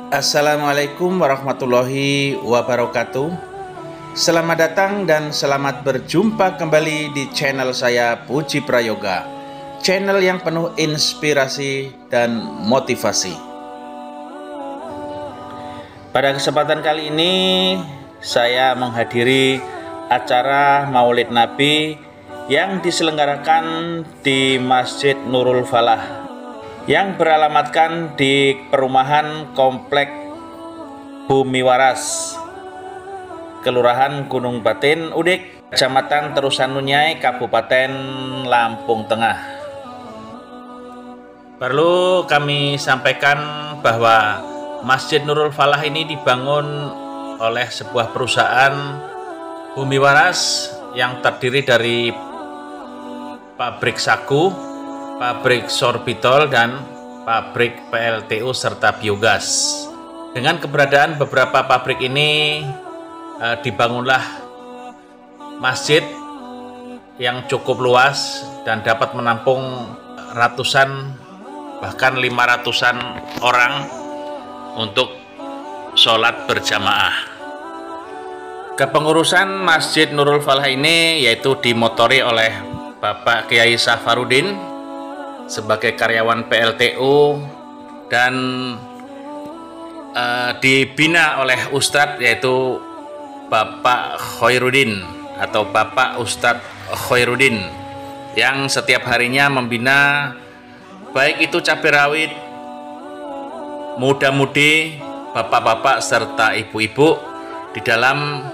Assalamualaikum warahmatullahi wabarakatuh. Selamat datang dan selamat berjumpa kembali di channel saya Puji Prayoga, channel yang penuh inspirasi dan motivasi. Pada kesempatan kali ini saya menghadiri acara Maulid Nabi yang diselenggarakan di Masjid Nurul Falah yang beralamatkan di perumahan Komplek Bumi Waras, Kelurahan Gunung Batin, Udik, Kecamatan Terusanunyai, Kabupaten Lampung Tengah. Perlu kami sampaikan bahwa Masjid Nurul Falah ini dibangun oleh sebuah perusahaan Bumi Waras yang terdiri dari pabrik sagu, pabrik sorbitol, dan pabrik PLTU serta biogas. Dengan keberadaan beberapa pabrik ini dibangunlah masjid yang cukup luas dan dapat menampung ratusan bahkan 500-an orang untuk sholat berjamaah. Kepengurusan Masjid Nurul Falah ini yaitu dimotori oleh Bapak Kiai Safarudin sebagai karyawan PLTU dan dibina oleh Ustadz yaitu Bapak Khairuddin atau Bapak Ustadz Khairuddin yang setiap harinya membina baik itu cabai rawit, muda-mudi, bapak-bapak serta ibu-ibu di dalam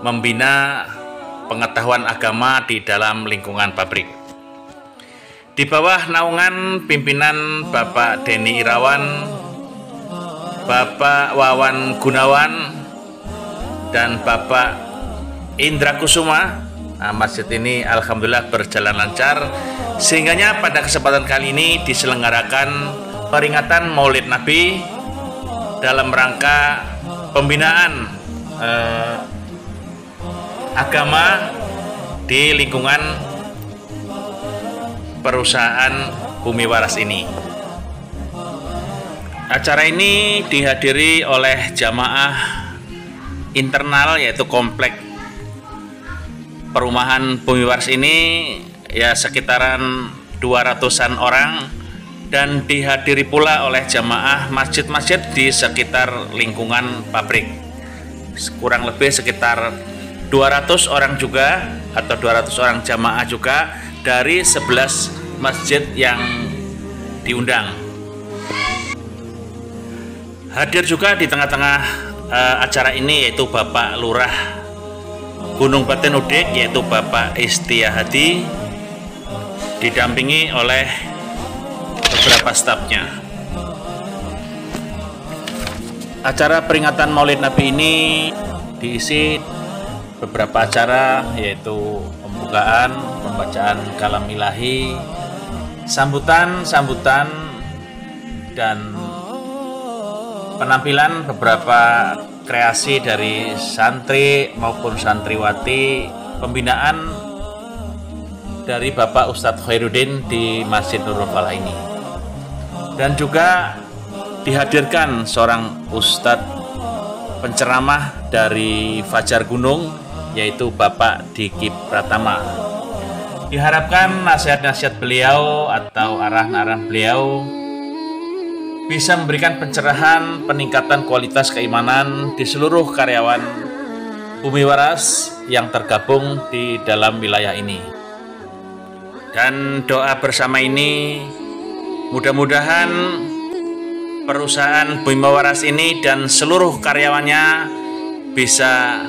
membina pengetahuan agama di dalam lingkungan pabrik. Di bawah naungan pimpinan Bapak Denny Irawan, Bapak Wawan Gunawan, dan Bapak Indra Kusuma, masjid ini alhamdulillah berjalan lancar, sehingganya pada kesempatan kali ini diselenggarakan peringatan Maulid Nabi dalam rangka pembinaan agama di lingkungan perusahaan Bumi Waras ini. Acara ini dihadiri oleh jamaah internal yaitu komplek perumahan Bumi Waras ini ya sekitaran 200-an orang, dan dihadiri pula oleh jamaah masjid-masjid di sekitar lingkungan pabrik. Kurang lebih sekitar 200 orang juga atau 200 orang jamaah juga dari 11 masjid yang diundang. Hadir juga di tengah-tengah acara ini yaitu Bapak Lurah Gunung Batin Udik yaitu Bapak Istiyahadi, didampingi oleh beberapa stafnya. Acara peringatan Maulid Nabi ini diisi beberapa acara yaitu pembukaan, pembacaan kalam ilahi, sambutan dan penampilan beberapa kreasi dari santri maupun santriwati pembinaan dari Bapak Ustadz Khairuddin di Masjid Nurul Falah ini. Dan juga dihadirkan seorang ustadz penceramah dari Fajar Gunung yaitu Bapak Diki Pratama. Diharapkan nasihat-nasihat beliau atau arah-arah beliau bisa memberikan pencerahan, peningkatan kualitas keimanan di seluruh karyawan Bumi Waras yang tergabung di dalam wilayah ini. Dan doa bersama ini mudah-mudahan perusahaan Bumi Waras ini dan seluruh karyawannya bisa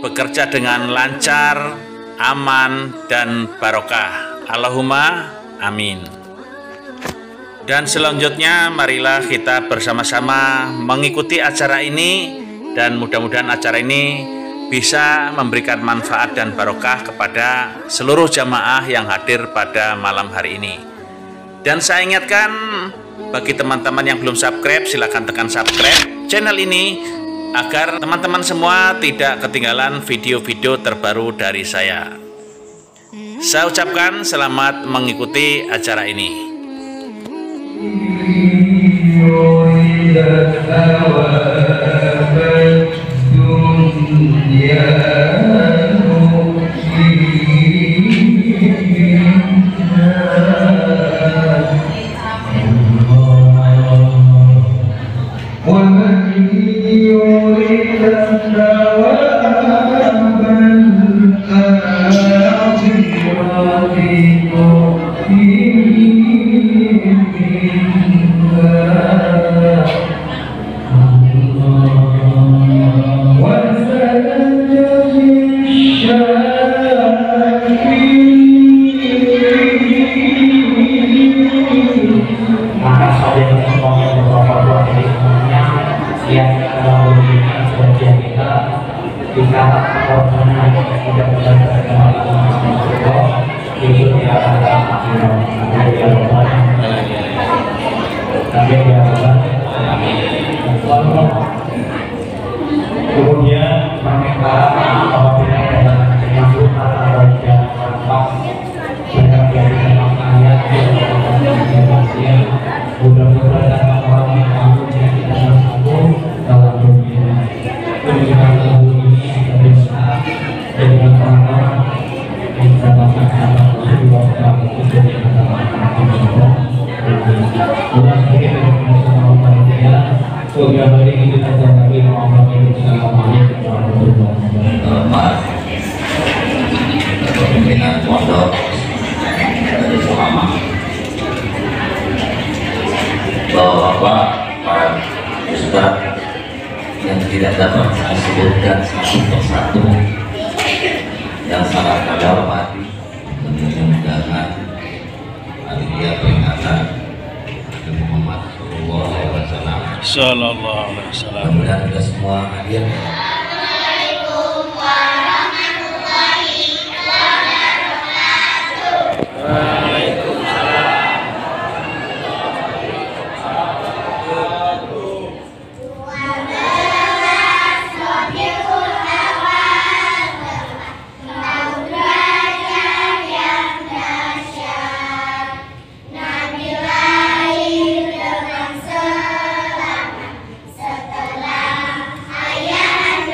bekerja dengan lancar, aman, dan barokah. Allahumma amin. Dan selanjutnya marilah kita bersama-sama mengikuti acara ini, dan mudah-mudahan acara ini bisa memberikan manfaat dan barokah kepada seluruh jamaah yang hadir pada malam hari ini. Dan saya ingatkan bagi teman-teman yang belum subscribe, silakan tekan subscribe channel ini agar teman-teman semua tidak ketinggalan video-video terbaru dari saya. Saya ucapkan selamat mengikuti acara ini. Kemudian mereka apabila ada makhluk atau rampas mereka biarkan ayat yang mudah-mudahan orang yang kita satu dalam dunia menjadikan lagu ini kita bisa dengan orang kita dapat sebuah kamu itu adalah udah sedikit bersama manusia sehingga hari ini kita lagi mengobrol Assalamualaikum warahmatullahi wabarakatuh. Pimpinan pondok dari selama bapak-bapak, para ustaz yang tidak dapat saya sebutkan satu persatu yang sangat kami hormati, tentunya undangan hari dia peringatan Nabi Muhammad Sallallahu Alaihi Wasallam. Mudah-mudahan kita semua hadir. Assalamualaikum warahmatullahi wabarakatuh. Setelah ayah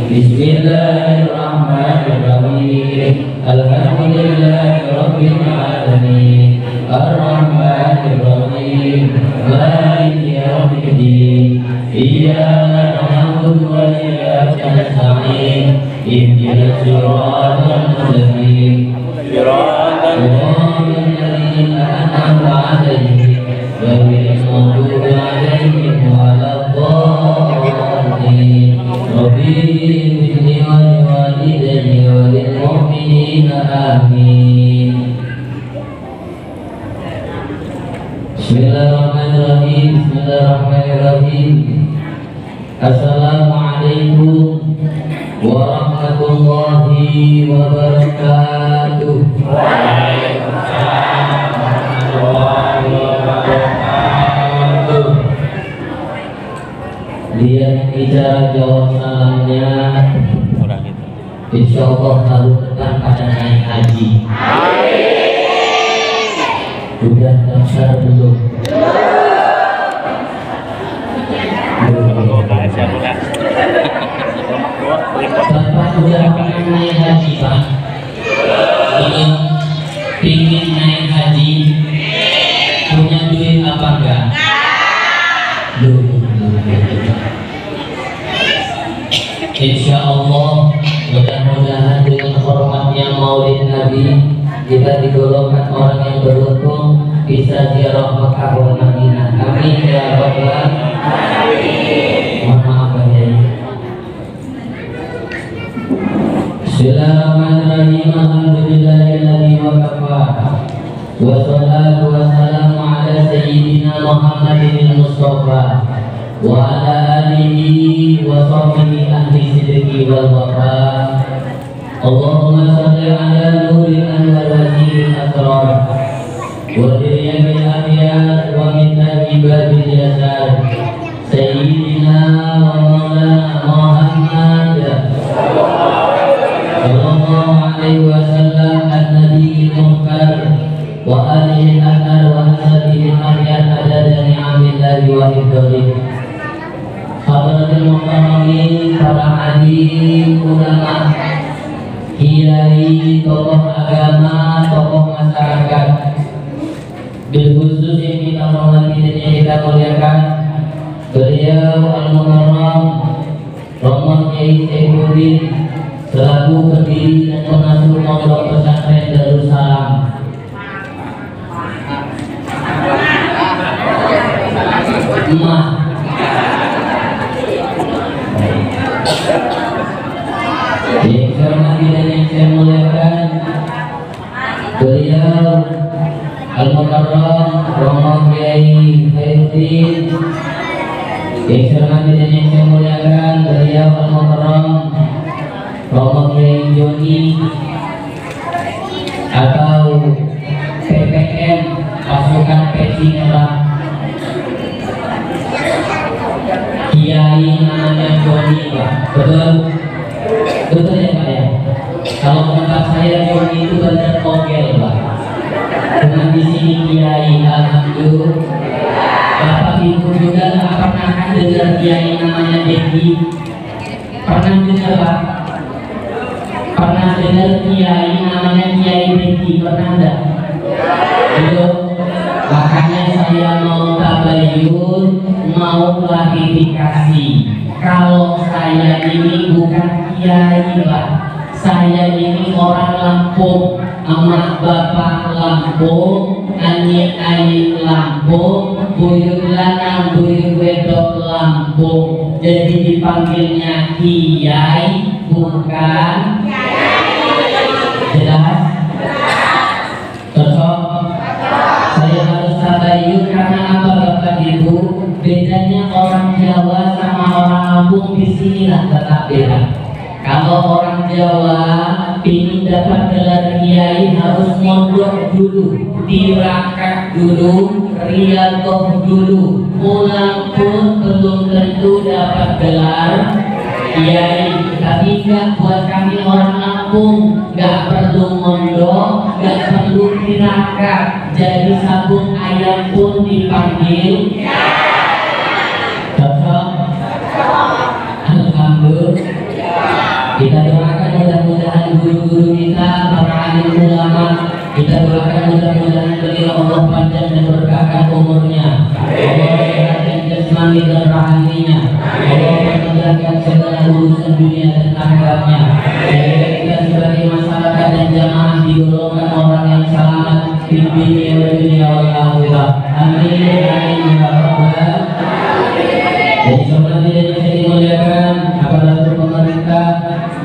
Bismillahirrahmanirrahim. Alhamdulillahirabbil alamin. Arrahmanirrahim. Maliki yaumiddin. Iyyaka na'budu wa iyyaka nasta'in. Ihdinas siratal mustaqim. Siratal ladzina an'amta 'alaihim ghairil maghdubi 'alaihim waladdallin. Rabbi ighfirli wa liwalidayya wa lil mu'minina amin. Bismillahirrahmanirrahim. Bismillahirrahmanirrahim. Assalamualaikum warahmatullahi wabarakatuh. Waalaikumsalam warahmatullahi wabarakatuh. Lihat bicara jawab salamnya. Insya Allah tahun depan pada naik haji. Sudah daftar belum? Bapak sudah pernah naik haji, Pak? Ingin naik haji? Punya duit apa enggak? Insya Allah mudah-mudahan dengan hormatnya Maulid Nabi kita digolongkan orang yang beruntung bisa ziarah Makkah wal Madinah. Amin ya rabbal alamin. Mohon maaf ya. Bismillahirrahmanirrahim. Alhamdulillahilladzi وكفى والصلاة والسلام على سيدنا محمد المصطفى وعلى آله وصحبه أهل الصدق والوفاء. اللهم صل على نور الأنوار وزير الأسرار ودريم الأبيات ومنهج باب اليسار سيدنا ومولانا محمد صلى الله عليه وسلم النبي المختار وآله الأطهار وأصحابه الأخيار عدد نعم الله وحفظه. Hadratul muhtaramin, para hadir, ulama, kiai, tokoh agama, tokoh masyarakat, bil khusus yang kita hormati dan yang kita muliakan, beliau Al-Mukarram Romo Kiai Saifuddin selaku pendiri dan pengasuh Pondok Pesantren Darussalam. Emak yang saya hormati dan yang saya muliakan, beliau Al-Mukarram Romo Kiai Saifuddin. Yang saya hormati dan yang saya muliakan, beliau Al-Mukarram Romo Kiai Joni atau PPM pasukan peci merah. Kiai namanya Joni, Pak. Betul? Betul ya Pak ya? Kalau tempat saya Joni itu benar ogel, Pak. Dengan di sini Kiai, alhamdulillah. Bapak Ibu juga nggak pernah dengar Kiai namanya Dedi? Pernah dengar Pak? Pernah dengar Kiai namanya Kiai Dedi? Pernah enggak? Belum. Makanya saya mau tabayun, mau klarifikasi. Kalau saya ini bukan Kiai Pak, saya ini orang Lampung, emak bapak Lampung, ani Lampung, buyut lanang buyut wedok Lampung. Jadi dipanggilnya Kiai bukan jelas? Cocok? Saya harus tabayun karena apa Bapak Ibu? Bedanya orang Jawa sama orang Lampung di sinilah tetap beda. Kalau orang Jawa ingin dapat gelar kiai harus mondok dulu, tirakat dulu, riyadhah dulu, pulang pun belum tentu dapat gelar kiai. Tapi enggak, buat kami orang Lampung enggak perlu mondok, enggak perlu tirakat, jadi sabung ayam pun dipanggil. Cocok? Alhamdulillah. Kita doakan mudah-mudahan guru-guru kita, para alim ulama, kita doakan mudah-mudahan beliau Allah panjang dan berkahkan umurnya, Allah sehatkan jasmani dan rohaninya, Allah memudahkan segala urusan dunia dan akhiratnya, sehingga kita sebagai masyarakat dan jamaah digolongkan orang yang selamat di dunia wal akhirah. Amin amin ya rabbal. Jadi sobat yang saya dimuliakan, aparatur pemerintah,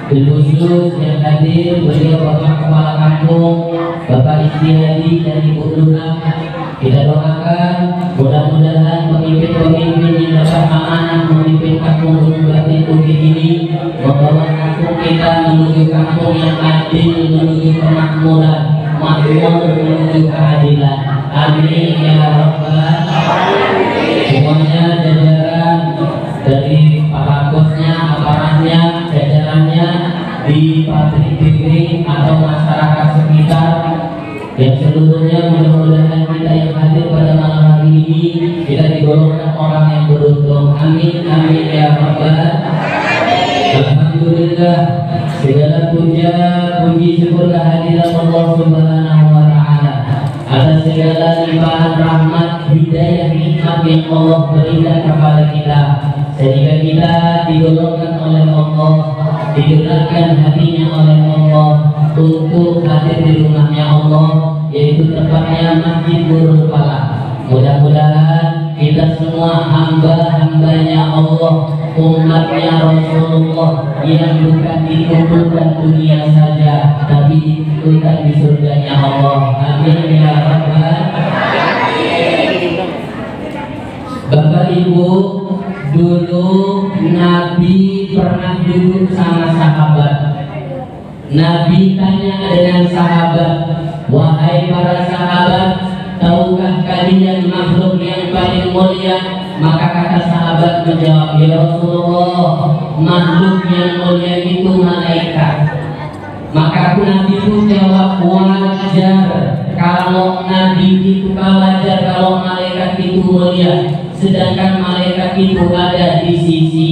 khusus yang hadir, beliau Bapak Kepala Kampung, Bapak Istihadi dan Ibu Lurah, kita doakan mudah-mudahan pemimpin-pemimpin yang dapat amanah memimpin kampung Gunung Batin Bukit ini membawa kampung kita menuju kampung yang adil, menuju kemakmuran, makmur, menuju keadilan. Amin ya rabbal alamin. Semuanya jajaran dari para bosnya, aparatnya, jajarannya di pabrik bakery atau masyarakat sekitar yang seluruhnya, mudah-mudahan kita yang hadir pada malam hari ini kita digolongkan orang yang beruntung. Amin amin ya rabbal. Alhamdulillah, segala puja puji syukur kehadiran Allah Subhanahu wa taala atas segala limpahan rahmat, hidayah, nikmat yang Allah berikan kepada kita, sehingga kita digolongkan oleh Allah, digerakkan hatinya oleh Allah untuk hadir di rumahnya Allah, yaitu tepatnya Masjid Nurul Falah. Mudah-mudahan kita semua hamba-hambanya Allah, umatnya Rasulullah yang bukan dikumpulkan dunia saja, tapi dikumpulkan di surganya Allah. duduk sama sahabat. Nabi tanya dengan sahabat, wahai para sahabat, tahukah kalian makhluk yang paling mulia? Maka kata sahabat menjawab, ya Rasulullah, makhluk yang mulia itu malaikat. Maka Nabi pun jawab, wajar kalau Nabi itu wajar kalau malaikat itu mulia, sedangkan malaikat itu ada di sisi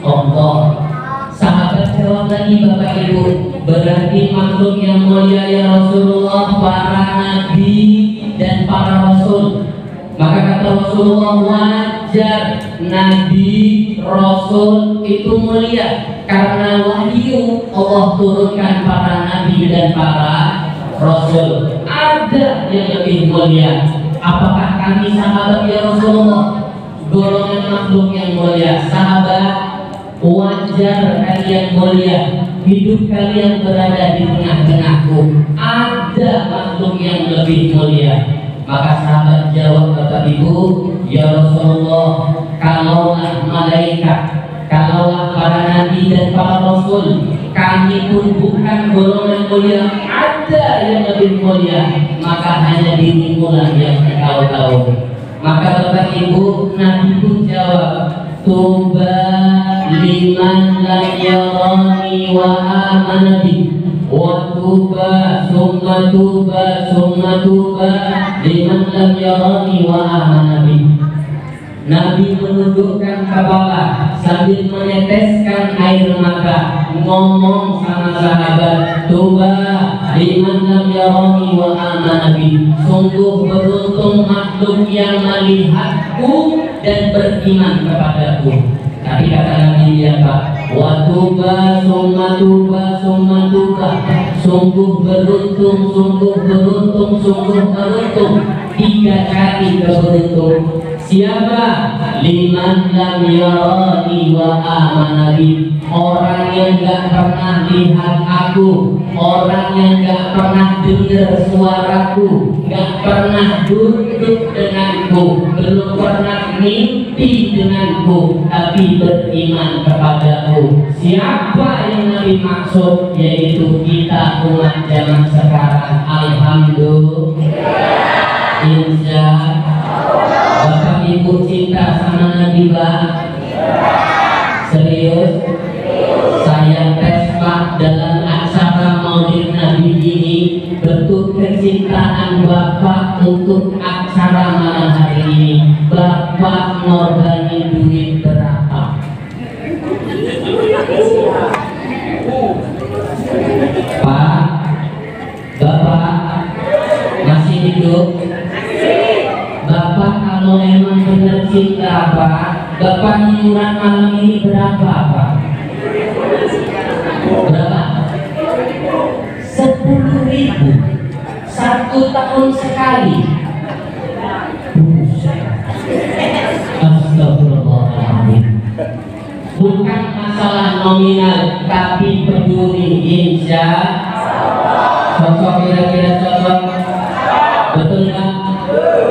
Allah. Sahabat jawab lagi, Bapak Ibu, berarti makhluk yang mulia ya Rasulullah para nabi dan para rasul. Maka kata Rasulullah, wajar nabi rasul itu mulia karena wahyu Allah turunkan para nabi dan para rasul. Ada yang lebih mulia. Apakah kami sahabat ya Rasulullah golongan makhluk yang mulia? Sahabat, wajar kalian mulia, hidup kalian berada di tengah-tengahku. Ada makhluk yang lebih mulia. Maka sahabat jawab, Bapak Ibu, ya Rasulullah, kalaulah malaikat, kalaulah para nabi dan para rasul, kami pun bukan golongan mulia, ada yang lebih mulia, maka hanya dirimu lah yang kau tahu. Maka Bapak Ibu, Nabi pun jawab, tuba liman lam yarani wa amana bi, wa tuba summa tuba summa tuba liman lam yarani wa amana bi. Nabi menundukkan kepala sambil meneteskan air mata, ngomong sama sahabat, tuba liman lam yarani wa amana bi. Sungguh beruntung makhluk yang melihatku dan beriman kepadaku. Tapi kata Nabi apa? Wa tuba summa tuba summa tuba. Sungguh beruntung, sungguh beruntung, sungguh beruntung. 3 kali keberuntung. Siapa? Liman lam yarani wa amana bi. Orang yang gak pernah lihat aku, orang yang gak pernah dengar suaraku, gak pernah duduk denganku, belum pernah mimpi denganku, tapi beriman kepadaku. Siapa yang Nabi maksud? Yaitu kita umat zaman sekarang. Alhamdulillah. Insya Bapak Ibu cinta sama Nabi Bang? Serius? Saya tes Pak dalam acara Maulid Nabi ini, bentuk kecintaan Bapak untuk acara malam hari ini. Bapak ngorbanin duit berapa? Pak, Bapak masih hidup? Bapak kalau memang benar cinta Pak, Bapak iuran malam ini berapa Pak? Berapa? 10.000 1 tahun sekali. Astagfirullahaladzim. Bukan masalah nominal, tapi peduli. Insya cocok, kira-kira cocok. Betul kan?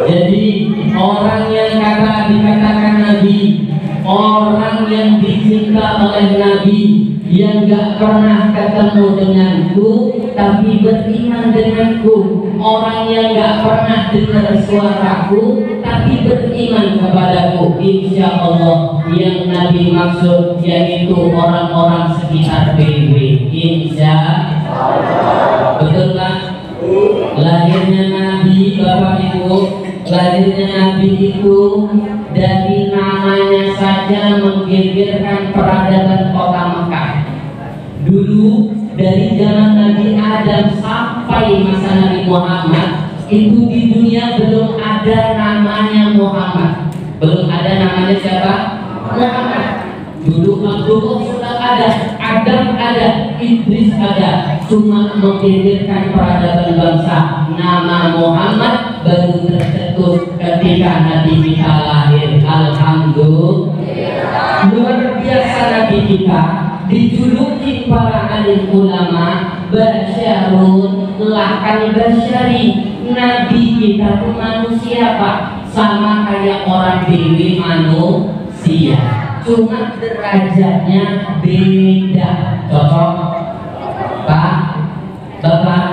Jadi orang yang dikatakan Nabi, orang yang dicinta oleh Nabi, yang gak pernah ketemu denganku tapi beriman denganku, orang yang gak pernah dengar suaraku tapi beriman kepadaku. Insya Allah yang Nabi maksud yaitu orang-orang sekitar PW. Insya Allah. Betul kan? Lahirnya Nabi, Bapak Ibu, lahirnya Nabi itu dari namanya saja menggegerkan peradaban kota Mekah. Dulu dari zaman Nabi Adam sampai masa Nabi Muhammad, itu di dunia belum ada namanya Muhammad. Belum ada namanya siapa? Muhammad. Dulu Abdullah sudah ada, Adam ada, Idris ada, cuma menggegerkan peradaban bangsa. Nama Muhammad baru tercetus ketika Nabi kita lahir. Alhamdulillah. Luar biasa Nabi kita, dijuluki para alim ulama basyarun lakan basyari. Nabi kita tuh manusia Pak, sama kayak orang dewi manusia. cuma derajatnya beda. Cocok? Pak, Bapak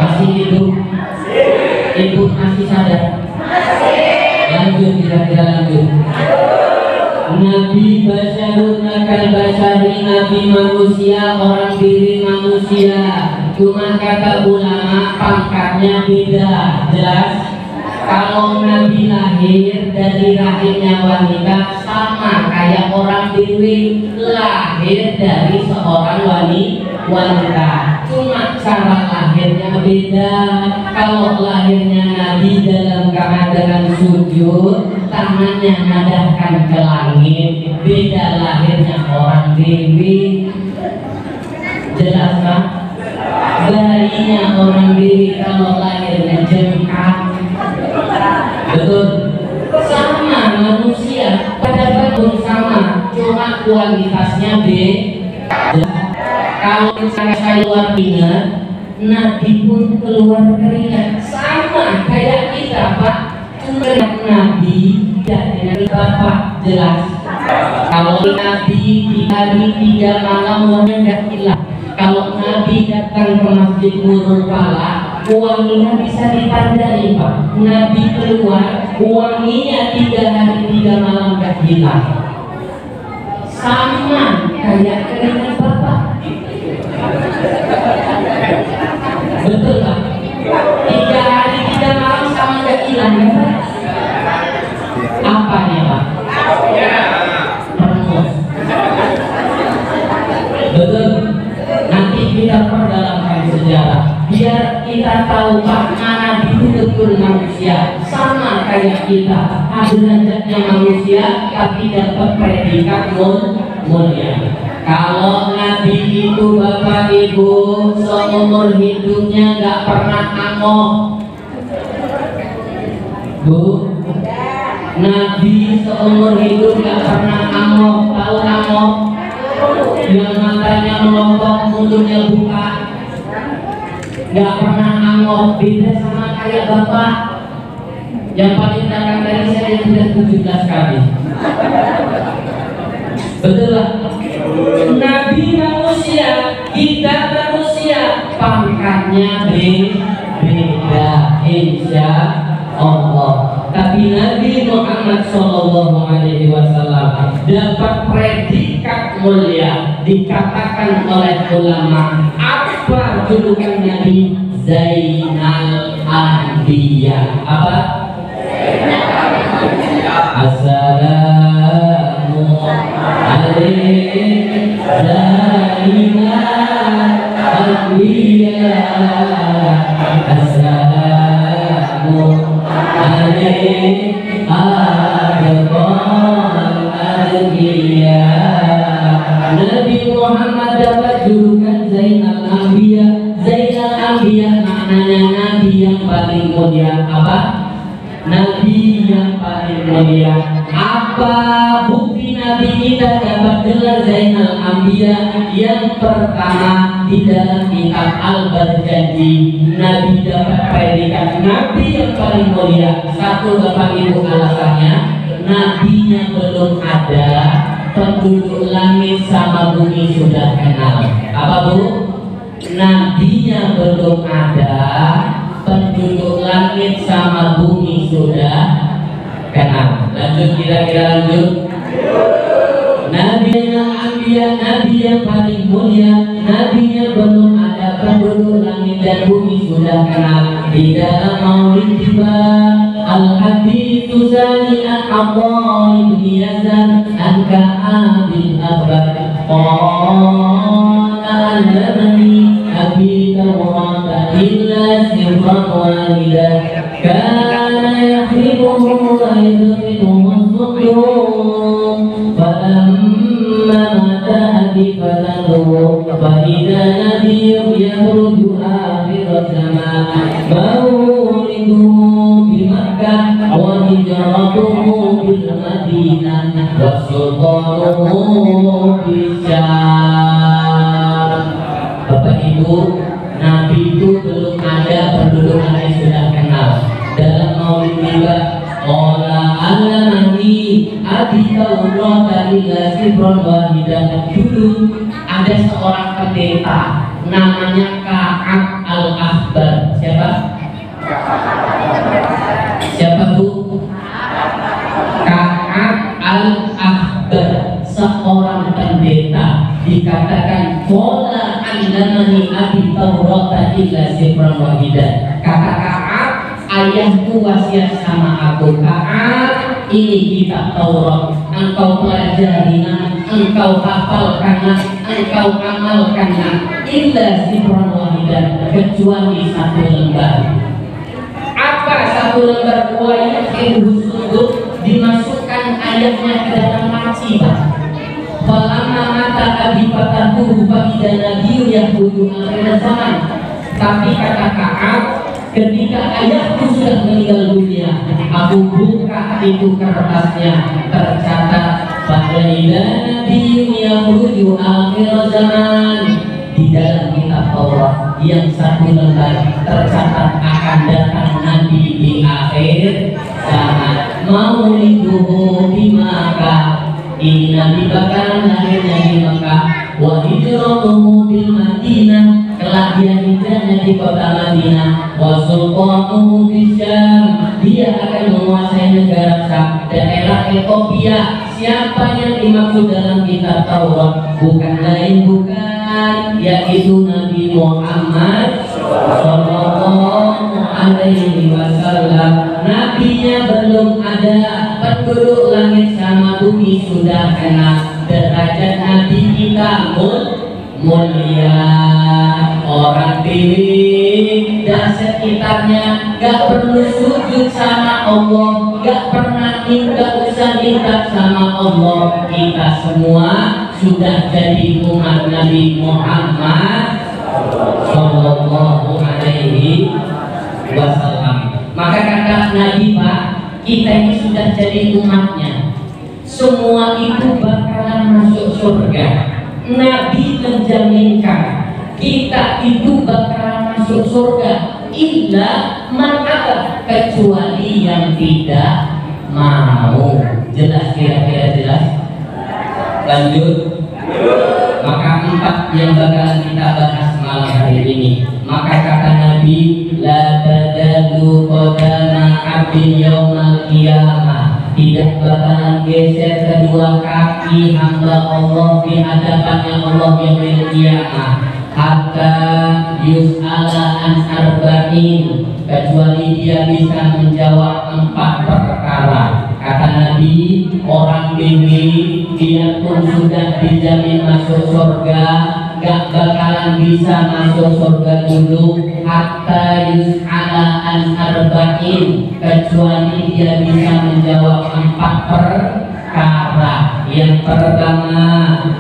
masih hidup? Ibu masih sadar? Lanjut, kira-kira lanjut. Nabi basyarun nakal basyari, Nabi manusia, orang diri manusia. Cuma kata ulama pangkatnya beda. Jelas? Kalau Nabi lahir dari rahimnya wanita sama kayak orang diri lahir dari seorang wanita. Cuma cara lahirnya beda. Kalau lahirnya Nabi dalam keadaan sujud, tangannya menghadapkan ke langit. Beda lahirnya orang diri. Jelas kan? Bayinya orang diri kalau lahirnya jengkak. Betul. Sama manusia, pada pun sama, cuma kualitasnya beda. Kalau saya keluar keringat, Nabi pun keluar keringat, sama kayak kita, Pak. Cuma Nabi tidak dengan Bapak. Jelas. Kalau Nabi di hari 3 malam tidak hilang. Kalau Nabi datang ke Masjid Nurul Falah, wanginya bisa ditandai, Pak. Nabi keluar, wanginya 3 hari 3 malam gak hilang. Sama kayak keringat Bapak. Betul, Pak? 3 hari 3 malam sama gak hilang, ya, Pak? Apanya, Pak? Permus. Betul. Nanti kita perdalamkan sejarah biar kita tahu makna Nabi itu betul manusia, sama kayak kita, derajatnya manusia tapi dapat predikat mulia. Kalau Nabi itu Bapak Ibu seumur hidupnya nggak pernah amoh, Bu. Nabi seumur hidup nggak pernah amoh. Tahu amoh? Yang matanya melontok, mulutnya buka, nggak pernah amoh. Beda sama kayak Bapak yang paling belakang dari saya sudah 17 kali. Betul lah. Nabi manusia, kita manusia, pangkatnya beda, insya Allah. Tapi Nabi Muhammad SAW dapat predikat mulia, dikatakan oleh ulama. Apa julukan Nabi? Zainal Anbiya. Apa? Assalamu alaikum Zainal Anbiya. Assalamu alaikum Anbiya. Nabi Muhammad dapat julukan Zainal Anbiya. Zainal Anbiya maknanya Nabi yang paling mulia. Apa? Nabi yang paling mulia. Apa bukti Nabi kita dapat gelar Zainal Anbiya? Yang pertama, di dalam kitab Al-Barjanji Nabi dapat predikat Nabi yang paling mulia. Satu, Bapak Ibu, alasannya Nabinya belum ada, penduduk langit sama bumi sudah kenal. Apa, Bu? Nabinya belum ada, penduduk langit sama bumi sudah kenal. Lanjut, kira-kira lanjut. Nabi yang Anbiya, Nabi yang paling mulia, Nabinya belum ada, penduduk langit dan bumi sudah kenal. Di dalam Maulid tiba Al-Hadithu Zani Al-Abdal Ibn Yazan Anka Abid Abad Qala Al-Ramani Abi Tawrata Illa Sifat Walidah Kana Yahribuhu Wa Yudhibuhu Sudum Falamma Mata Abi Fatahu Fa'idha Nabi Yahruju Akhir Zaman Mauliduhu Bi Makkah Wa hijratuhu Bil Madinah Wa sultanuhu Bi Syam. Bapak Ibu, Nabi itu belum ada, penduduk langit sudah kenal. Dalam Maulid tiba Qala Al-Ramani Abi Taurat illa sibron wahidan. Dulu ada seorang pendeta namanya Ka'ab al-Ahbar. Siapa? Siapa Bu? Ka'ab al-Ahbar, seorang pendeta. Dikatakan qala annani abi Taurat illa sibran wahidan. Kata Ka'ab, ayahku wasiat sama aku. Ka'ab, ini kitab Taurat, engkau pelajari, engkau hafalkan, engkau amalkan, illa sibran wahidan, kecuali satu lembar. Apa satu lembar buaya yang khusus dimasukkan ayatnya ke dalam laci, Pak? Falamma mata abi fatahu fa'ida nabiyyu yahudu akhir zaman. Tapi kata Ka'ab, ketika ayahku sudah meninggal dunia, aku buka itu kertasnya, tercatat fa'ida nabiyyu yahudu akhir zaman. Di dalam kitab Taurat yang satu lembar tercatat akan datang Nabi di akhir zaman. Mauliduhu di Makkah, ini Nabi bakalan lahirnya di Makkah. Wa hijratuhu bil Madinah, kelak dia hijrahnya di kota Madinah. Wa sultanuhu di Syam, dia akan menguasai negara Syam, daerah Ethiopia. Siapa yang dimaksud dalam kitab Taurat? Bukan lain, bukan, yaitu Nabi Muhammad Sallallahu Alaihi Wasallam. Nabinya belum ada, penduduk langit sama bumi sudah kenal. Derajat Nabi kita mulia, orang pilih dan sekitarnya gak perlu sujud sama Allah, gak pernah minta sama Allah. Kita semua sudah jadi umat Nabi Muhammad Sallallahu Alaihi Wasallam. Maka kata Nabi, Pak, kita ini sudah jadi umatnya. Semua itu bakalan masuk surga. Nabi menjaminkan kita itu bakalan masuk surga. Illa man aba, kecuali yang tidak mau. Jelas, kira-kira jelas? Lanjut. Maka empat yang bakalan kita bahas malam hari ini. Maka kata Nabi, la tadalu qadama abdin yaumal qiyamah, tidak bakalan geser kedua kaki hamba Allah di hadapannya Allah yaumil qiyamah, hatta yus'ala an arba'in, kecuali dia bisa menjawab 4 perkara. Kata Nabi, orang ini dia pun sudah dijamin masuk surga, gak bakalan bisa masuk surga dulu hatta yus'ala an arba'in, kecuali dia bisa menjawab 4 perkara. Yang pertama,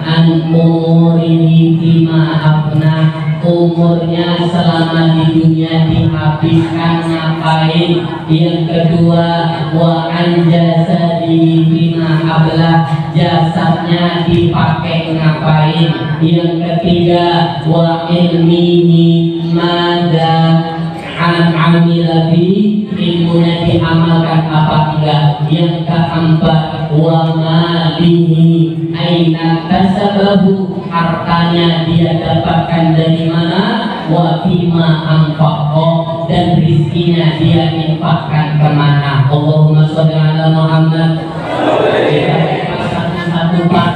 an umurihi fima afna, umurnya selama di dunia dihabiskan ngapain. Yang kedua, wa an jasadihi fima ablah, jasadnya dipakai ngapain. Yang ketiga, wa ilmihi mada amila fi, ilmunya diamalkan apa enggak. Yang keempat, wa malihi aina kasabahu, hartanya dia dapatkan dari mana. Wa fima anfaqo, dan rizkinya dia infakkan kemana. Allahumma sholli ala Muhammad. Satu Pak,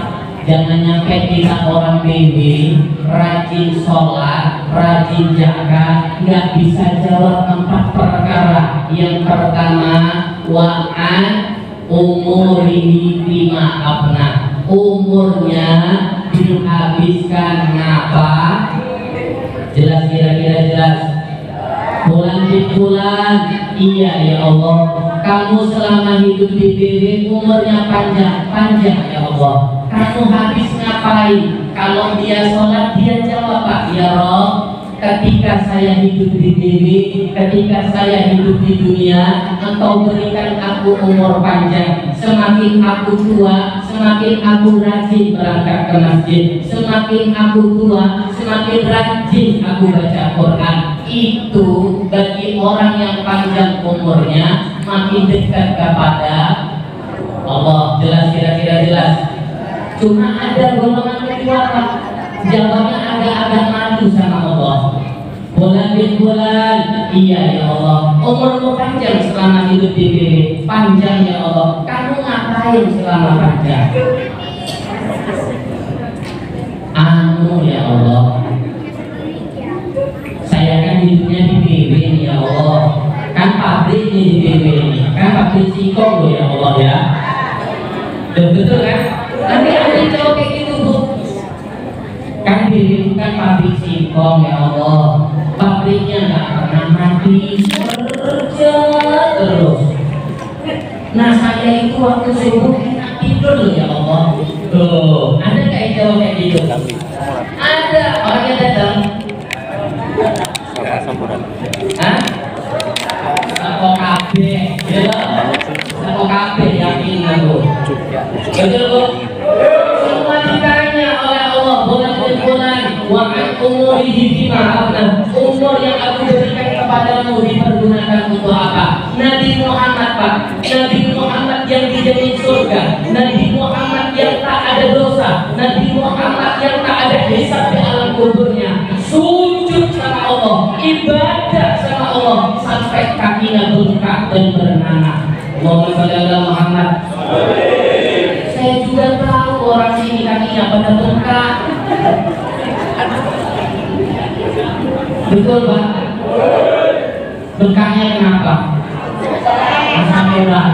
jangan nyampe kita orang dewi rajin sholat, rajin jaga, nggak bisa jawab 4 perkara. Yang pertama, wa'an umurihi fima afna, umurnya dihabiskan ngapa. Jelas, kira-kira jelas? Bulan di bulan, iya ya Allah, kamu selama hidup di PB umurnya panjang ya Allah. Kamu habis ngapain? Kalau dia sholat dia jawab, Pak, ya Rob, ketika saya hidup di PB, ketika saya hidup di dunia, Engkau berikan aku umur panjang. Semakin aku tua, semakin aku rajin berangkat ke masjid. Semakin aku tua, semakin rajin aku baca Quran. Itu bagi orang yang panjang umurnya, makin dekat kepada Allah jelas, kira-kira jelas. Cuma ada golongan kedua Pak, jawabnya agak-agak malu sama Allah. Bulan bin bulan, iya ya Allah, umurmu panjang selama hidup di PBB, panjang ya Allah. Kamu ngapain selama panjang? Anu ya Allah, saya kan hidupnya di PBB nih ya Allah, kan pabriknya di PBB ini, kan pabrik singkong loh ya Allah ya. Betul kan? Nanti ada jawab kayak gitu Bu. Kan diri bukan pabrik singkong ya Allah, pabriknya nggak pernah mati, kerja terus. Nah saya itu waktu subuh enak tidur loh ya Allah. Tuh, ada nggak yang jawab kayak gitu? Ada, orangnya datang. Hah? Sako kabeh, ya Sako kabeh yakin aku. Betul Bu? Semua ditanya oleh Allah bulan-bulan, wa an umurihi bima afna. Umur yang aku berikan kepadamu dipergunakan untuk apa? Nabi Muhammad Pak, Nabi Muhammad yang dijamin surga, Nabi Muhammad yang tak ada dosa, Nabi Muhammad yang tak ada hisab di alam kuburnya, sujud sama Allah, ibadah sama Allah sampai kakinya bengkak dan bernanah. Allahumma sholli ala Muhammad. Saya juga tahu orang sini kakinya pada bengkak. Betul Pak? Bengkaknya kenapa? Asam urat.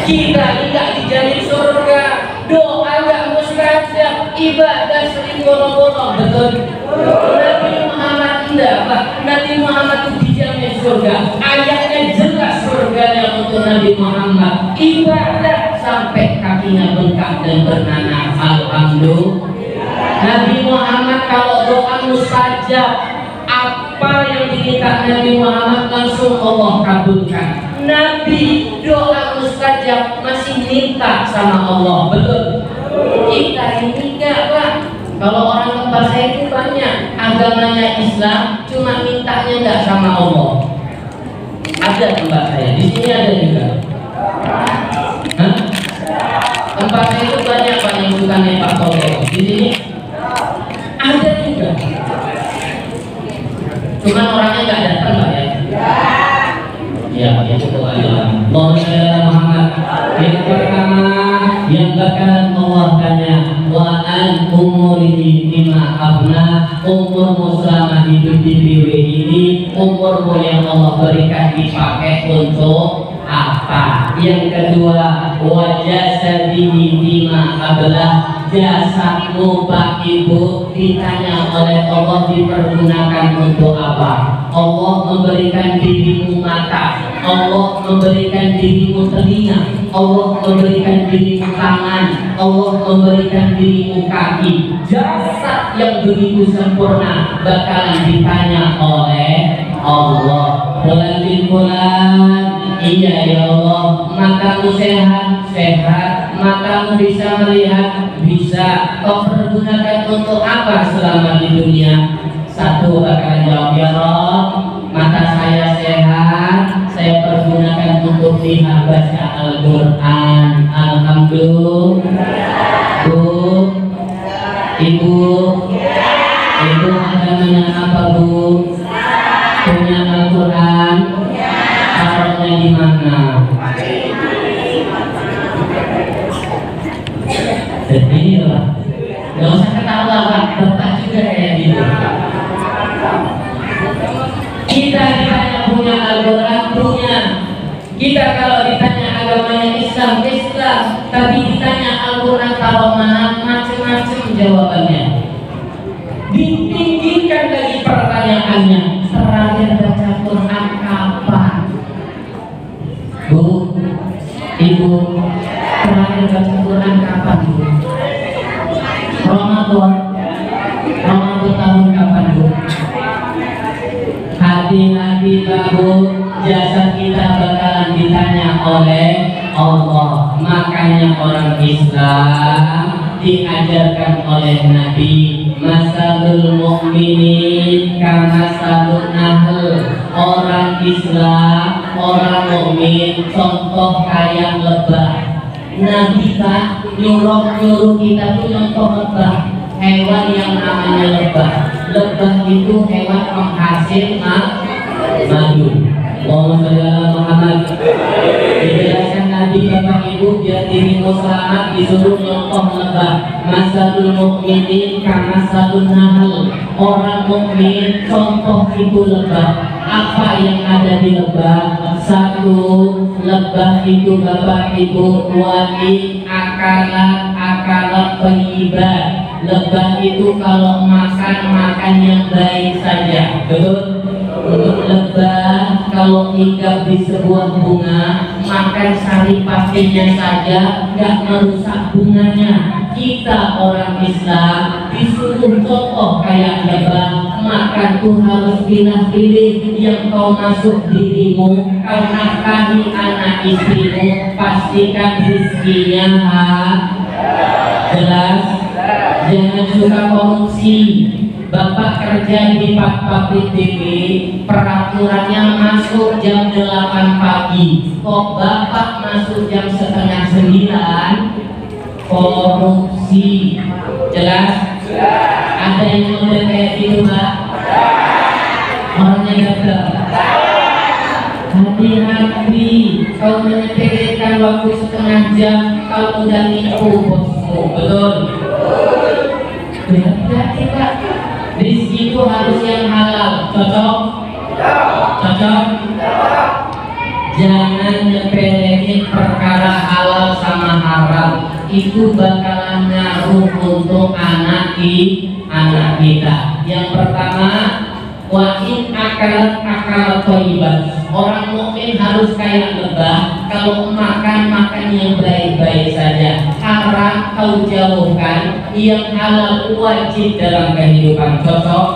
Kita tidak dijamin surga, doa nggak mustajab, ibadah sering bolong-bolong. Betul? Nabi Muhammad tidak Pak. Nabi Muhammad itu dijamin surga. Ayatnya jelas surganya untuk Nabi Muhammad. Ibadah sampai kakinya bengkak dan bernanah. Alhamdulillah. Nabi Muhammad kalau doa mustajab, apa yang diminta Nabi Muhammad langsung Allah kabulkan. Nabi doa mustajab masih minta sama Allah. Betul? Kita ini enggak Pak. Kalau orang tempat saya itu banyak agamanya Islam, cuma mintanya enggak sama Allah. Ada tempat saya, di sini ada juga. Hah? Tempat saya itu banyak Pak yang bukannya Pak Tolong. Di sini ada juga. Cuman orangnya nggak datang Pak ya. Ya, itu doa. Muhammad. Yang pertama yang bakalan Allah tanya, wa an umurihi bima afna. Umurmu selama hidup di PBB ini, umurmu yang Allah berikan dipakai untuk apa? Yang kedua, wa jasadihi bima ablah. Jasadmu Pak Ibu ditanya oleh Allah dipergunakan untuk apa? Allah memberikan dirimu mata, Allah memberikan dirimu telinga, Allah memberikan dirimu tangan, Allah memberikan dirimu kaki. Jasad yang begitu sempurna bakalan ditanya oleh Allah. Bulan bin bulan, iya ya Allah, matamu sehat, sehat, matamu bisa melihat, bisa. Kau pergunakan untuk apa selama di dunia? Satu bakalan jawab, ya Rob, mata saya sehat, saya pergunakan untuk lihat baca Al-Quran. Alhamdulillah. Bu, Ibu, Ibu agamanya apa Bu? Punya Al-Quran? Taruhnya di mana? Jadi lah, nggak usah ketawa Pak, bapak juga kayak gitu. Kita ditanya punya Al-Quran, punya. Kita kalau ditanya agamanya Islam, Islam. Tapi ditanya Al-Quran taruh mana, macam-macam jawabannya. Ditinggikan lagi pertanyaannya. Terakhir baca Quran kapan? Bu, Ibu, terakhir baca Quran kapan Bu? Ramadan tahun kapan Bu? Hati-hati Bu, jasad kita bakalan ditanya oleh Allah. Makanya orang Islam diajarkan oleh Nabi, masalul mu'minin kamasalun nahl. Orang Islam orang mukmin contoh kayak lebah. Nabi Pak nyuruh kita tuh contoh lebah, hewan yang namanya lebah. Lebah itu hewan penghasil madu. Allahumma sholli ala Muhammad. Dijelaskan Nabi Bapak Ibu biar dirimu selamat disuruh contoh lebah. Masalul mukminin kamasalun nahl. Orang mukmin contoh itu lebah. Apa yang ada di lebah? Satu, lebah itu Bapak Ibu wali akalat thayyibat. Lebah itu kalau makan yang baik saja. Betul? Lebah kalau hinggap di sebuah bunga makan sari pasinya saja nggak merusak bunganya. Kita orang Islam disuruh contoh kayak lebah. Makan tuh harus pilih-pilih yang kau masuk dirimu, kau nafkahi anak istrimu, pastikan rezekinya jelas. Jangan suka korupsi. Bapak kerja di pabrik TV, peraturannya masuk jam 8 pagi. Kok Bapak masuk jam setengah 9? Korupsi. Jelas? Ada yang model kayak gitu, Pak? Orangnya gagal. Hati-hati, kau menyepelekan waktu setengah jam, kau udah nipu bosmu. Betul? Hati-hati, Pak. Rizki itu harus yang halal. Cocok? Cocok? Jangan nyepelekin perkara halal sama haram. Itu bakalan ngaruh untuk anak kita. Yang pertama, wa'in akalat thayyibat. Orang mukmin harus kayak lebah. Kalau makan yang baik-baik saja. Haram kau jauhkan, yang halal wajib dalam kehidupan. Cocok?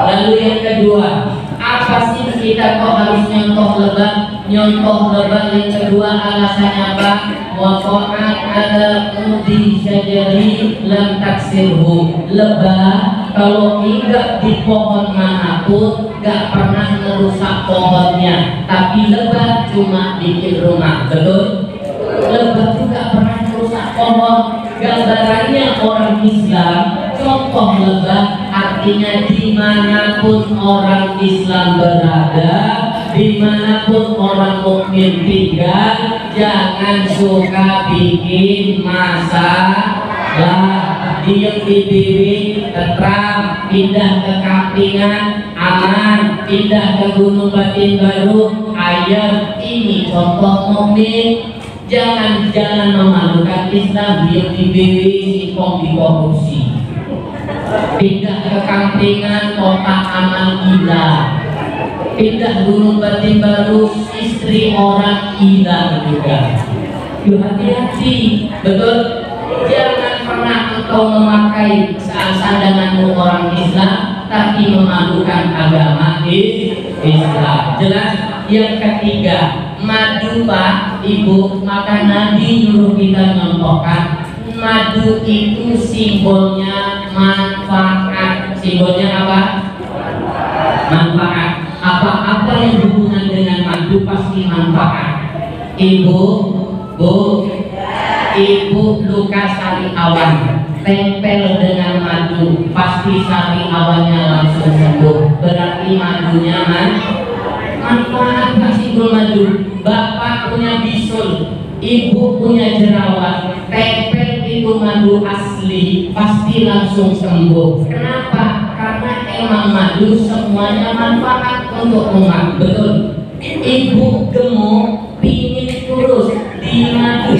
Lalu yang kedua, apa sih kita kok harus nyontoh lebah? Nyontoh lebah yang kedua alasannya apa? Waqa'at ala udi syajari lam taksirhu. Lebah kalau hinggap di pohon manapun gak pernah merusak pohonnya, tapi lebah cuma bikin rumah. Betul? Lebah juga pernah merusak pohon. Gambarannya orang Islam contoh lebah, artinya dimanapun orang Islam berada, dimanapun orang mukmin tinggal, jangan suka bikin masalah. Diem di diri, tetram, pindah ke kampingan, aman, pindah ke Gunung Batin Baru, ayam. Ini contoh mukmin. Jangan memalukan Islam, diem di diri, singkong di korupsi. Pindah ke kampingan, kota aman gila. Pindah Gunung Batin Baru, istri orang gila juga. Yuk hati-hati, betul? Jangan pernah engkau memakai sandanganmu orang Islam, tapi memalukan agama Islam. Jelas? Yang ketiga, madu Pak Ibu, maka Nabi nyuruh kita mencontohkan madu itu simbolnya manfaat. Simbolnya apa? Manfaat. Apa-apa yang hubungan dengan madu pasti manfaat. Ibu luka sari awan, tempel dengan madu, pasti sari awannya langsung sembuh. Berarti madunya manfaat. Simbol madu. Bapak punya bisul, ibu punya jerawat, tempel itu madu asli, pasti langsung sembuh. Kenapa? Karena emang madu semuanya manfaat untuk umat. Betul? Ibu gemuk, pingin kurus, di madu.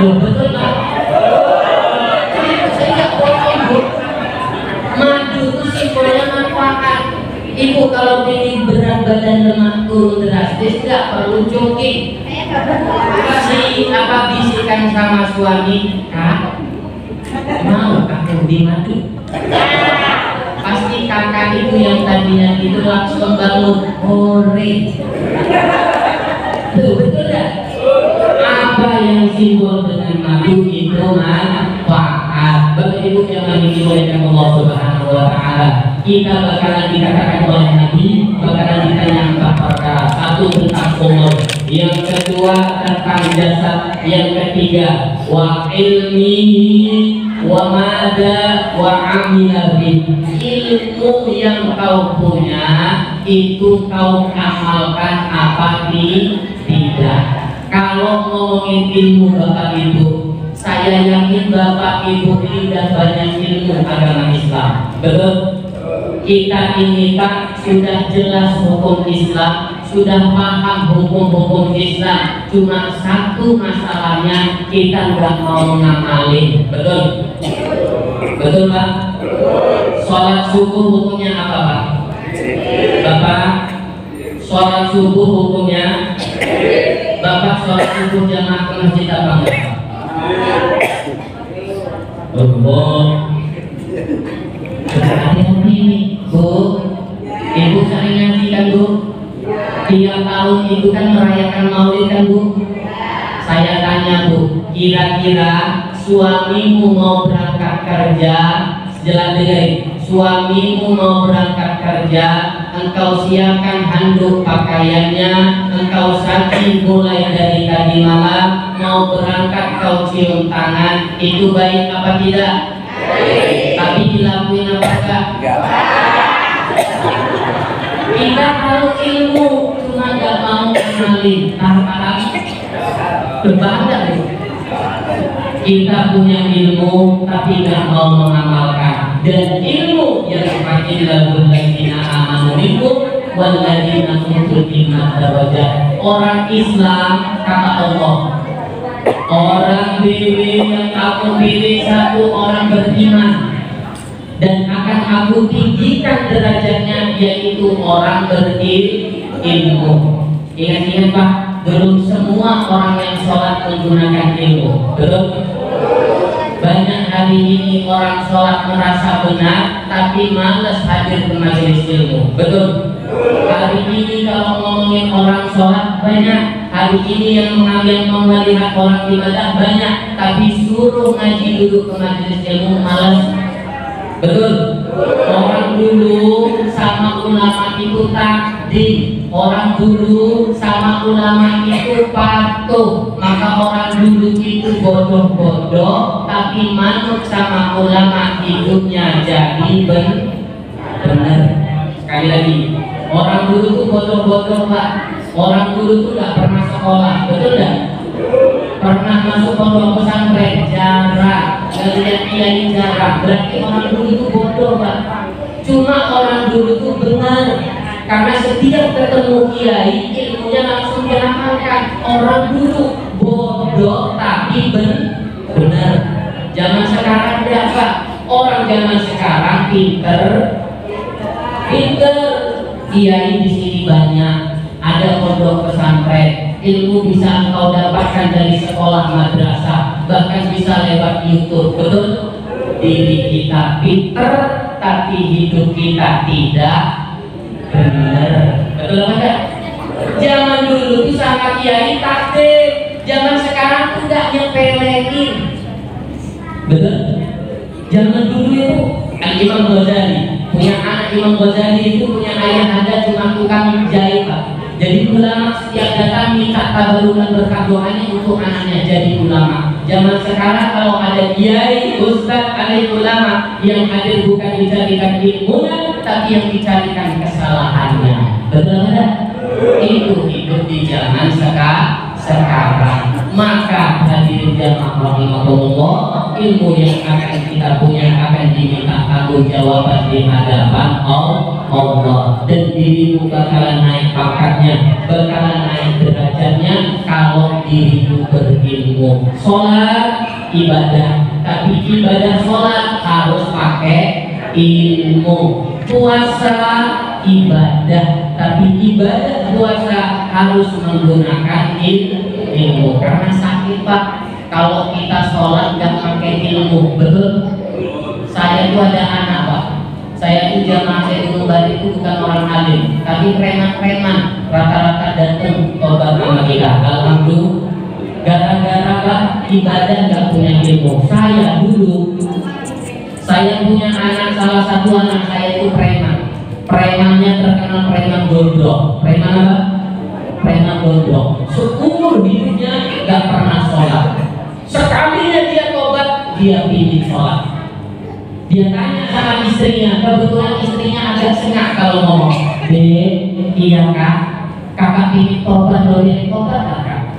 Betul Pak? Madu itu simbolnya manfaat. Ibu kalau ingin berat badan lemak turun drastis gak perlu jogging. Bisikan sama suami, Kak, mau aku di madu? Pasti kakak itu yang tadinya itu langsung bangun, hore. Tuh, betul tak? Apa yang simbol dengan madu itu manfaat. Bapak Ibu yang dimuliakan Allah Subhanahu wa taala, kita bakalan dikatakan oleh Nabi, bakalan ditanya 4 perkara. 1 tentang umur, yang kedua tentang jasad, yang ketiga wa ilmihi wa mada wa amila bih. Ilmu yang kau punya itu kau amalkan apa tidak. Kalau ngomongin ilmu Bapak Ibu, saya yakin Bapak Ibu tidak banyak ilmu agama Islam. Betul? Kita ini kan sudah jelas hukum Islam, sudah paham hukum-hukum Islam. Cuma satu masalahnya, kita nggak mau ngamalin. Betul? Betul Pak? Sholat subuh hukumnya apa Pak? Bapak, sholat subuh hukumnya? Bapak sholat subuh jamaah ke masjid apa enggak? Hati-hati nih Bu, Ibu sering ngaji kan Bu? Tiap tahun Ibu kan merayakan Maulid kan Bu? Saya tanya Bu, kira-kira suamimu mau berangkat kerja, jelas dengerin, suamimu mau berangkat kerja, engkau siapkan handuk pakaiannya, engkau saji mulai dari tadi malam, mau berangkat kau cium tangan, itu baik apa tidak? Baik. Tapi dilakuin apa enggak? Kita tahu ilmu, cuma nggak mau mengenalin. Paham? Berbeda. Kita punya ilmu, tapi nggak mau mengamalkan. Dan ilmu yang semakin lahul ladina amanu minkum wal ladina utul ilma darajat. Orang Islam kata Allah, orang dewi yang aku pilih satu orang beriman dan akan aku tinggikan derajatnya, yaitu orang berilmu. Ingat-ingat Pak, belum semua orang yang sholat menggunakan ilmu. Belum. Banyak hari ini orang sholat merasa benar, tapi malas hadir ke majelis ilmu. Betul. Hari ini kalau ngomongin orang sholat banyak. Hari ini yang melihat orang ibadah banyak, tapi suruh ngaji dulu ke majelis ilmu malas. Betul. Orang dulu sama ulama itu takdim. Orang dulu sama ulama itu patuh. Maka orang dulu itu bodoh-bodoh, tapi manut sama ulama hidupnya jadi benar. Sekali lagi, orang dulu itu bodoh-bodoh Pak. Orang dulu itu nggak pernah sekolah, betul nggak? Pernah masuk pondok pesantren, jarang. Kalian kiai jarang. Berarti orang dulu itu bodoh Pak. Cuma orang dulu itu benar, karena setiap ketemu kiai ilmunya langsung diamalkan. Orang dulu bodoh tapi benar. Zaman sekarang tidak Pak. Orang zaman sekarang pinter. Kiai di sini banyak. Ada pondok pesantren, ilmu bisa engkau dapatkan dari sekolah madrasah, bahkan bisa lewat YouTube. Betul? Diri kita pinter, tapi hidup kita tidak benar. Betul enggak? Zaman dulu itu sama kiai takdir, zaman sekarang tuh nggak nyepelein. Betul? Zaman dulu itu Imam Ghazali punya anak, Imam Ghazali itu punya ayah ada cuma tukang jahit Pak. Jadi ulama setiap datang minta tabarukan berkah doanya untuk anaknya jadi ulama. Zaman sekarang kalau ada kiai, ustaz, alim ulama, yang hadir bukan dicarikan ilmunya, tapi yang dicarikan kesalahannya. Betul nggak? Itu hidup di zaman sekarang. Maka hadirin jamaah rahimahullah, ilmu yang akan kita punya akan diminta tanggung jawaban di hadapan Allah, dan dirimu bakalan naik pangkatnya, bakalan naik derajatnya kalau dirimu berilmu. Sholat ibadah, tapi ibadah sholat harus pakai ilmu. Puasa ibadah, tapi ibadah puasa harus menggunakan ilmu. Karena sakit Pak, kalau kita sholat nggak pakai ilmu. Betul? Saya itu ada anak Pak, Saya itu jamaah saya Gunung Bali itu bukan orang alim, tapi preman-preman rata-rata datang tobat sama kita. Alhamdulillah. Gara-gara ibadah nggak punya ilmu. Saya dulu, saya punya anak, salah satu anak saya itu preman. Premannya terkenal preman gondrong. Preman apa? Preman gondrong. Seumur hidupnya nggak pernah sholat. Sekalinya dia tobat, dia pilih sholat. Dia tanya sama istrinya, kebetulan istrinya agak sengak kalau ngomong. Iya kak, kakak pilih tobat, lo pilih tobat kak.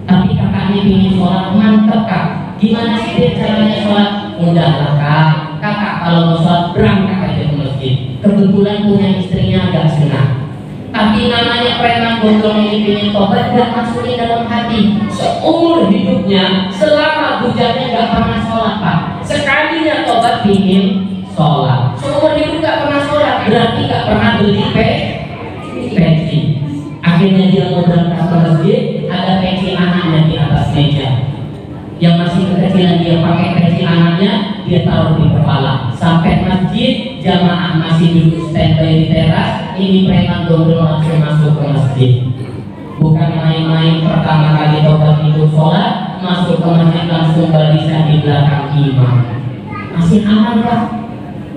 Tapi kakaknya pilih sholat, mantep kak. Gimana sih dia caranya sholat? Udahlah kak, kakak kalau mau sholat berangkat aja ke masjid. Kebetulan punya istrinya agak sengak. Tapi namanya preman gondrong ini pilih tobat, gak masukin dalam hati. Seumur hidupnya, selama bujannya gak pernah sholat pak. Sekalinya tobat pingin sholat. Seumur hidup gak pernah sholat, berarti gak pernah beli pensi. Akhirnya dia mau berangkat ke masjid, ada pensi anaknya di atas meja. Yang masih kekecilan dia pakai pensi anaknya, dia taruh di kepala. Sampai masjid, jamaah masih duduk standby di teras. Ini preman gondrong langsung masuk ke masjid. Bukan main-main, pertama kali tobat itu sholat, masuk ke masjid langsung barisan di belakang imam. Masih aman pak?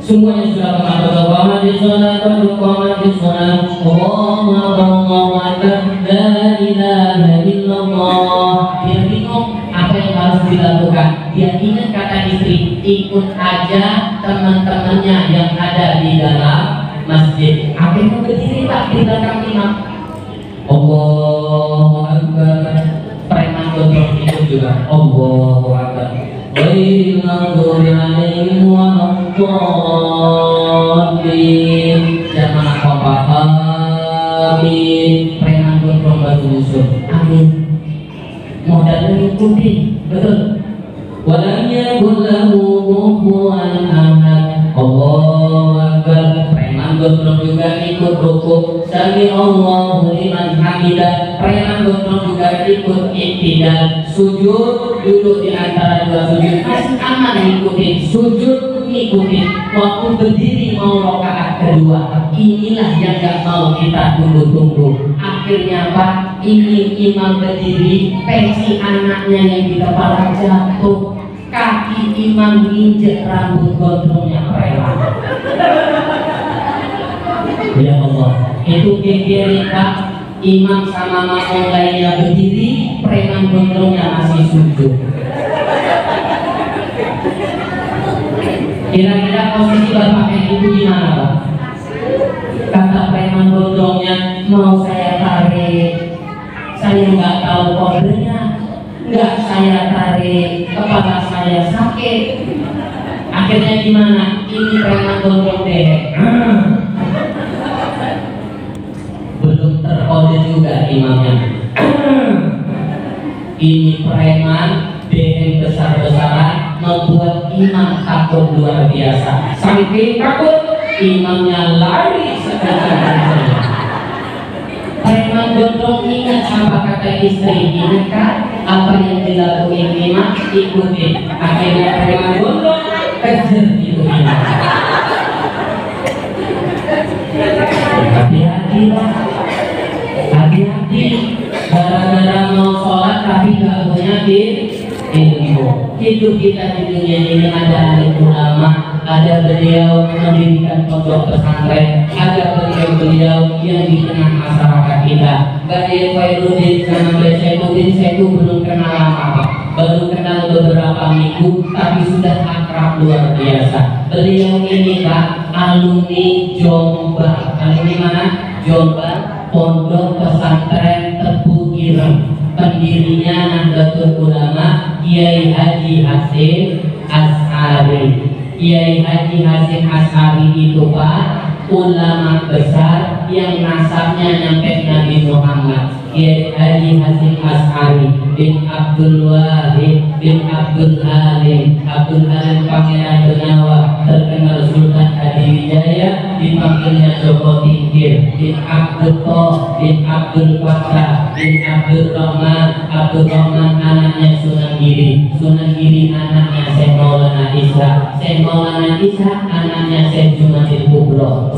Semuanya sudah mengatakan bahwa di sholat, bahwa di sholat, Allahu Akbar, la ilaha illallah. Dia bingung apa yang harus dilakukan. Dia ingat kata istri, ikut aja teman-temannya yang ada di dalam masjid. Akhirnya berdiri pak di belakang imam. Allahu Akbar. Preman gondrong itu juga Allahu Akbar. Ghairil maghdubi 'alaihim waladdallin. Jamaah kompak. Amin. Preman gondrong baru musuh. Amin. Modalnya ngikutin, betul. Walam yakul lahu kufuwan ahad. Allahu Akbar. Preman gondrong juga ikut rukuk. Sami Allahu liman hamidah. Preman gondrong juga ikut iktidal. Sujud, duduk di antara dua sujud. Masih aman ngikutin. Sujud ngikutin. Waktu berdiri mau rakaat kedua. Inilah yang gak mau kita tunggu-tunggu. Akhirnya pak, ini imam berdiri, pensi anaknya yang di kepala jatuh. Kaki imam nginjek rambut gondrongnya preman. Ya Allah, itu gegerin pak. Imam sama makmum lainnya berdiri, preman gondrongnya masih sujud. Kira-kira posisi bapak kayak gitu gimana pak? Kata preman gondrongnya, mau saya tarik, saya nggak tahu kodenya, nggak saya tarik, kepala saya sakit. Akhirnya gimana? Ini preman gondrong deh. Belum terkode juga imamnya. Ini preman DM besar-besaran membuat imam takut luar biasa. Saking takut imamnya lari sekejar-kejar. Preman gondrong ingat apa kata istri, ingatkan apa yang dilakukan imam, ikutin. Akhirnya preman gondrong kejar itu imam. Hati-hati lah, hati-hati. Gara-gara mau sholat tapi gak punya ilmu. Hidup kita di dunia ini ada alim ulama, ada beliau mendirikan pondok pesantren, ada beliau yang dikenal masyarakat kita. Bagi Khairuddin sama Syaifuddin, saya itu belum kenal lama, baru kenal beberapa minggu, tapi sudah akrab luar biasa. Beliau ini pak alumni Jombang. Alumni mana? Jombang, Pondok Pesantren Tebu Ireng. Pendirinya Nahdlatul Ulama Kiai Haji Hasyim Asy'ari. Kiai Haji Hasyim Asy'ari itu pak ulama besar yang nasabnya nyampe Nabi Muhammad Muhammad Kiai Haji Hasyim Asy'ari bin Abdul Wahid bin Abdul Halim Pangeran Benawa terkenal Sultan Hadiwijaya dipanggilnya Joko Tingkir bin Abdul Toh bin Abdul Fattah bin Abdul Rahman anaknya Sunan Giri anaknya Syekh Maulana Isa anaknya Syekh Jumadil Kubro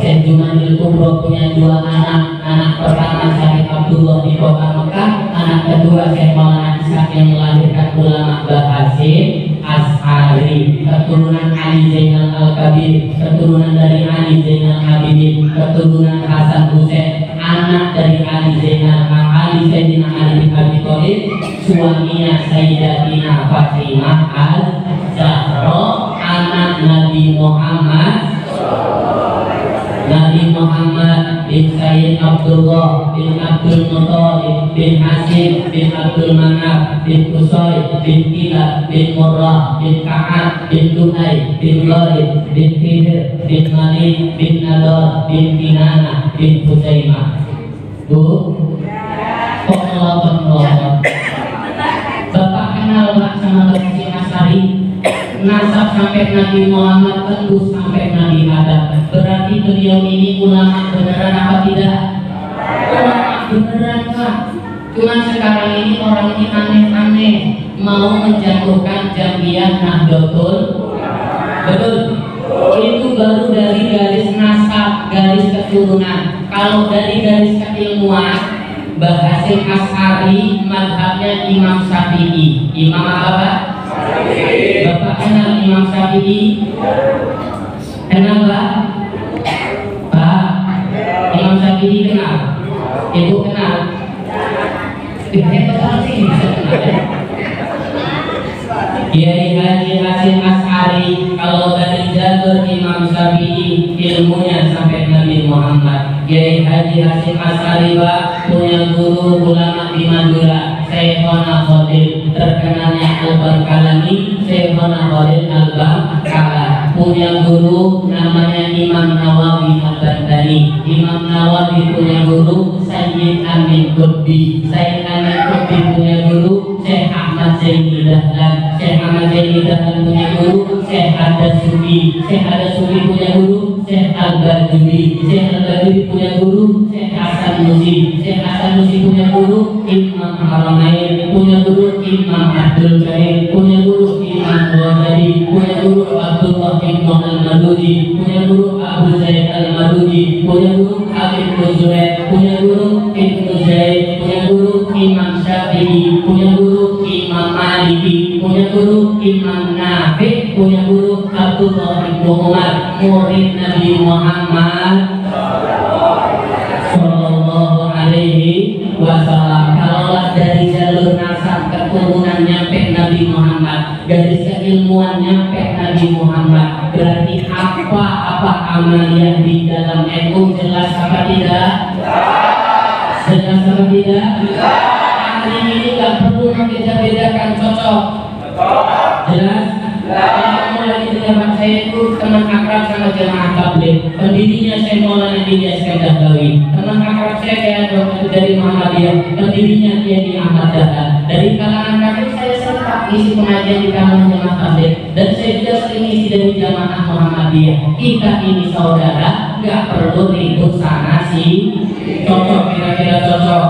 punya dua anak pertama Syekh Abdullah di kota Mekah, anak kedua Syekh Maulana Isa yang melahirkan ulama Hasyim Asy'ari, keturunan Ali Zainal Al-Kabir, keturunan dari Ali Zainal Abidin, keturunan Hasan Hussein, anak dari Ali Sayyidina Ali bin Abi Thalib, suaminya Sayyidatina Fatimah Al-Zahra, anak Nabi Muhammad bin Sayyid Abdullah bin Abdul Muthalib bin Hasyim bin Abdul Manaf bin Qusay bin Kilab bin Murrah bin Ka'ab bin Lu'ay bin Ghalib bin Fihir bin Malik bin Nadar bin Kinana bin Huzaimah. Bu, Bapak kenal Pak sama Hasyim Asy'ari? Nasab sampai Nabi Muhammad, tembus sampai Nabi Adam. Berarti beliau ini ulama beneran apa tidak? Ulama beneran Pak. Cuman sekarang ini orang ini aneh-aneh, mau menjatuhkan Jam'iyah Nahdlatul. Betul? Itu baru dari garis nasab, garis keturunan. Kalau dari garis keilmuan, Mbah Hasyim Asy'ari madhabnya Imam Syafi'i. Imam apa Pak? Bapak kenal Imam Syafi'i? Kenal Pak? Pak, Imam Syafi'i kenal? Ibu kenal? Betul sih bisa kenal ya? Kiai Haji Hasyim Asy'ari, kalau dari jalur Imam Syafi'i ilmunya sampai Nabi Muhammad. Kiai Haji Hasyim Asy'ari Pak punya guru ulama di Madura, Syekhona Khalil, terkenalnya Al-Barkalani, Syekhona Khalil Al-Barkala. Punya guru namanya Imam Nawawi Al-Bantani. Imam Nawawi punya guru Sayyid Amin Qutbi. Sayyid Amin Qutbi punya guru Syekh Ahmad Zaini Dahlan. Syekh Ahmad Zaini Dahlan punya guru Syekh Ad-Dasuki. Syekh Ad-Dasuki punya guru Syekh Al-Bajuri. Syekh Al-Bajuri punya guru Syekh Hasan Nusi. Syekh Hasan Nusi punya guru Imam Haramain, punya guru Imam Abdul Karim, punya guru Imam Ghazali, punya guru Abdullah bin Al-Madudi, punya guru Abu Zaid Al-Madudi, punya guru Habib Nuzurai, punya guru Ibnu Zaid, punya guru Imam Syafi'i, punya guru Imam Maliki, punya guru Imam Nafi, punya guru Abdullah bin Umar, murid Nabi Muhammad Sallallahu Alaihi Wasallam. Kalaulah dari jalur nasab keturunan nyampe Nabi Muhammad, garis keilmuan nyampe Nabi Muhammad, berarti apa amaliyah di dalam NU jelas apa tidak? Jelas apa tidak? Hari ini nggak perlu membeda-bedakan, cocok. Jelas? Yang mulai di tempat saya itu teman akrab sama jemaah tabligh. Pendirinya saya Maulana Ilyas Kandahlawi. Teman akrab saya kayak dari Muhammadiyah. Pendirinya Kiai Ahmad Dahlan. Dari kalangan kami saya sempat isi pengajian di kalangan jemaah tabligh. Dan saya juga sering isi dari jamaah Muhammadiyah. Kita ini saudara, nggak perlu ribut sana sih. Cocok, kira-kira cocok.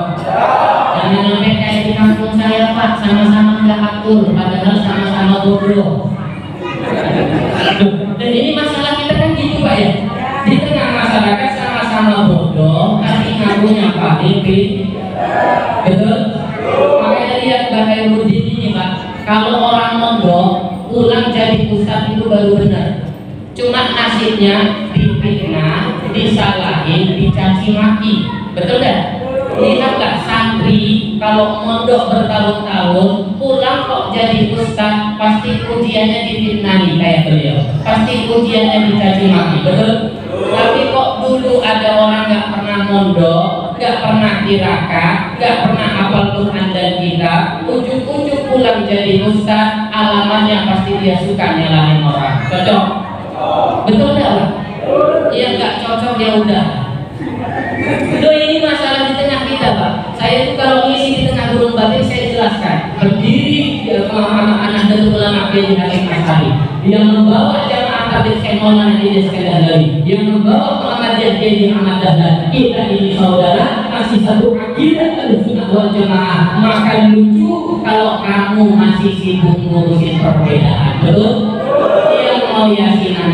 Jangan sampai kayak di kampung saya Pak, sama-sama nggak akur, padahal sama-sama bodoh. Dan ini masalah kita kan gitu Pak ya. Di tengah masyarakat sama-sama bodoh, tapi ngakunya paling betul. Makanya lihat Mbak Khairuddin ini Pak, kalau orang mondok pulang jadi ustadz itu baru benar. Cuma nasibnya difitnah, disalahin, dicaci maki. Betul kan? Lihatlah santri kalau mondok bertahun-tahun pulang kok jadi ustaz, pasti ujiannya difitnahi kayak beliau, pasti ujiannya dicaci maki. Betul? Tapi kok dulu ada orang nggak pernah mondok, nggak pernah tirakat, nggak pernah hafal Quran dan kitab, ujuk-ujuk pulang jadi ustaz, alamannya pasti dia suka nyalahin orang. Cocok? Betul nggak? Yang nggak cocok ya udah. Loh, ini masalah di tengah kita Pak. Saya yang membawa jamaah tabligh Maulana Idris Kadandari, yang membawa Muhammadiyah Kiai Ahmad Dahlan. Kita ini saudara masih satu akidah Ahlussunnah wal Jamaah. Maka lucu kalau kamu masih sibuk ngurusin perbedaan. Betul? Yang mau yasinan,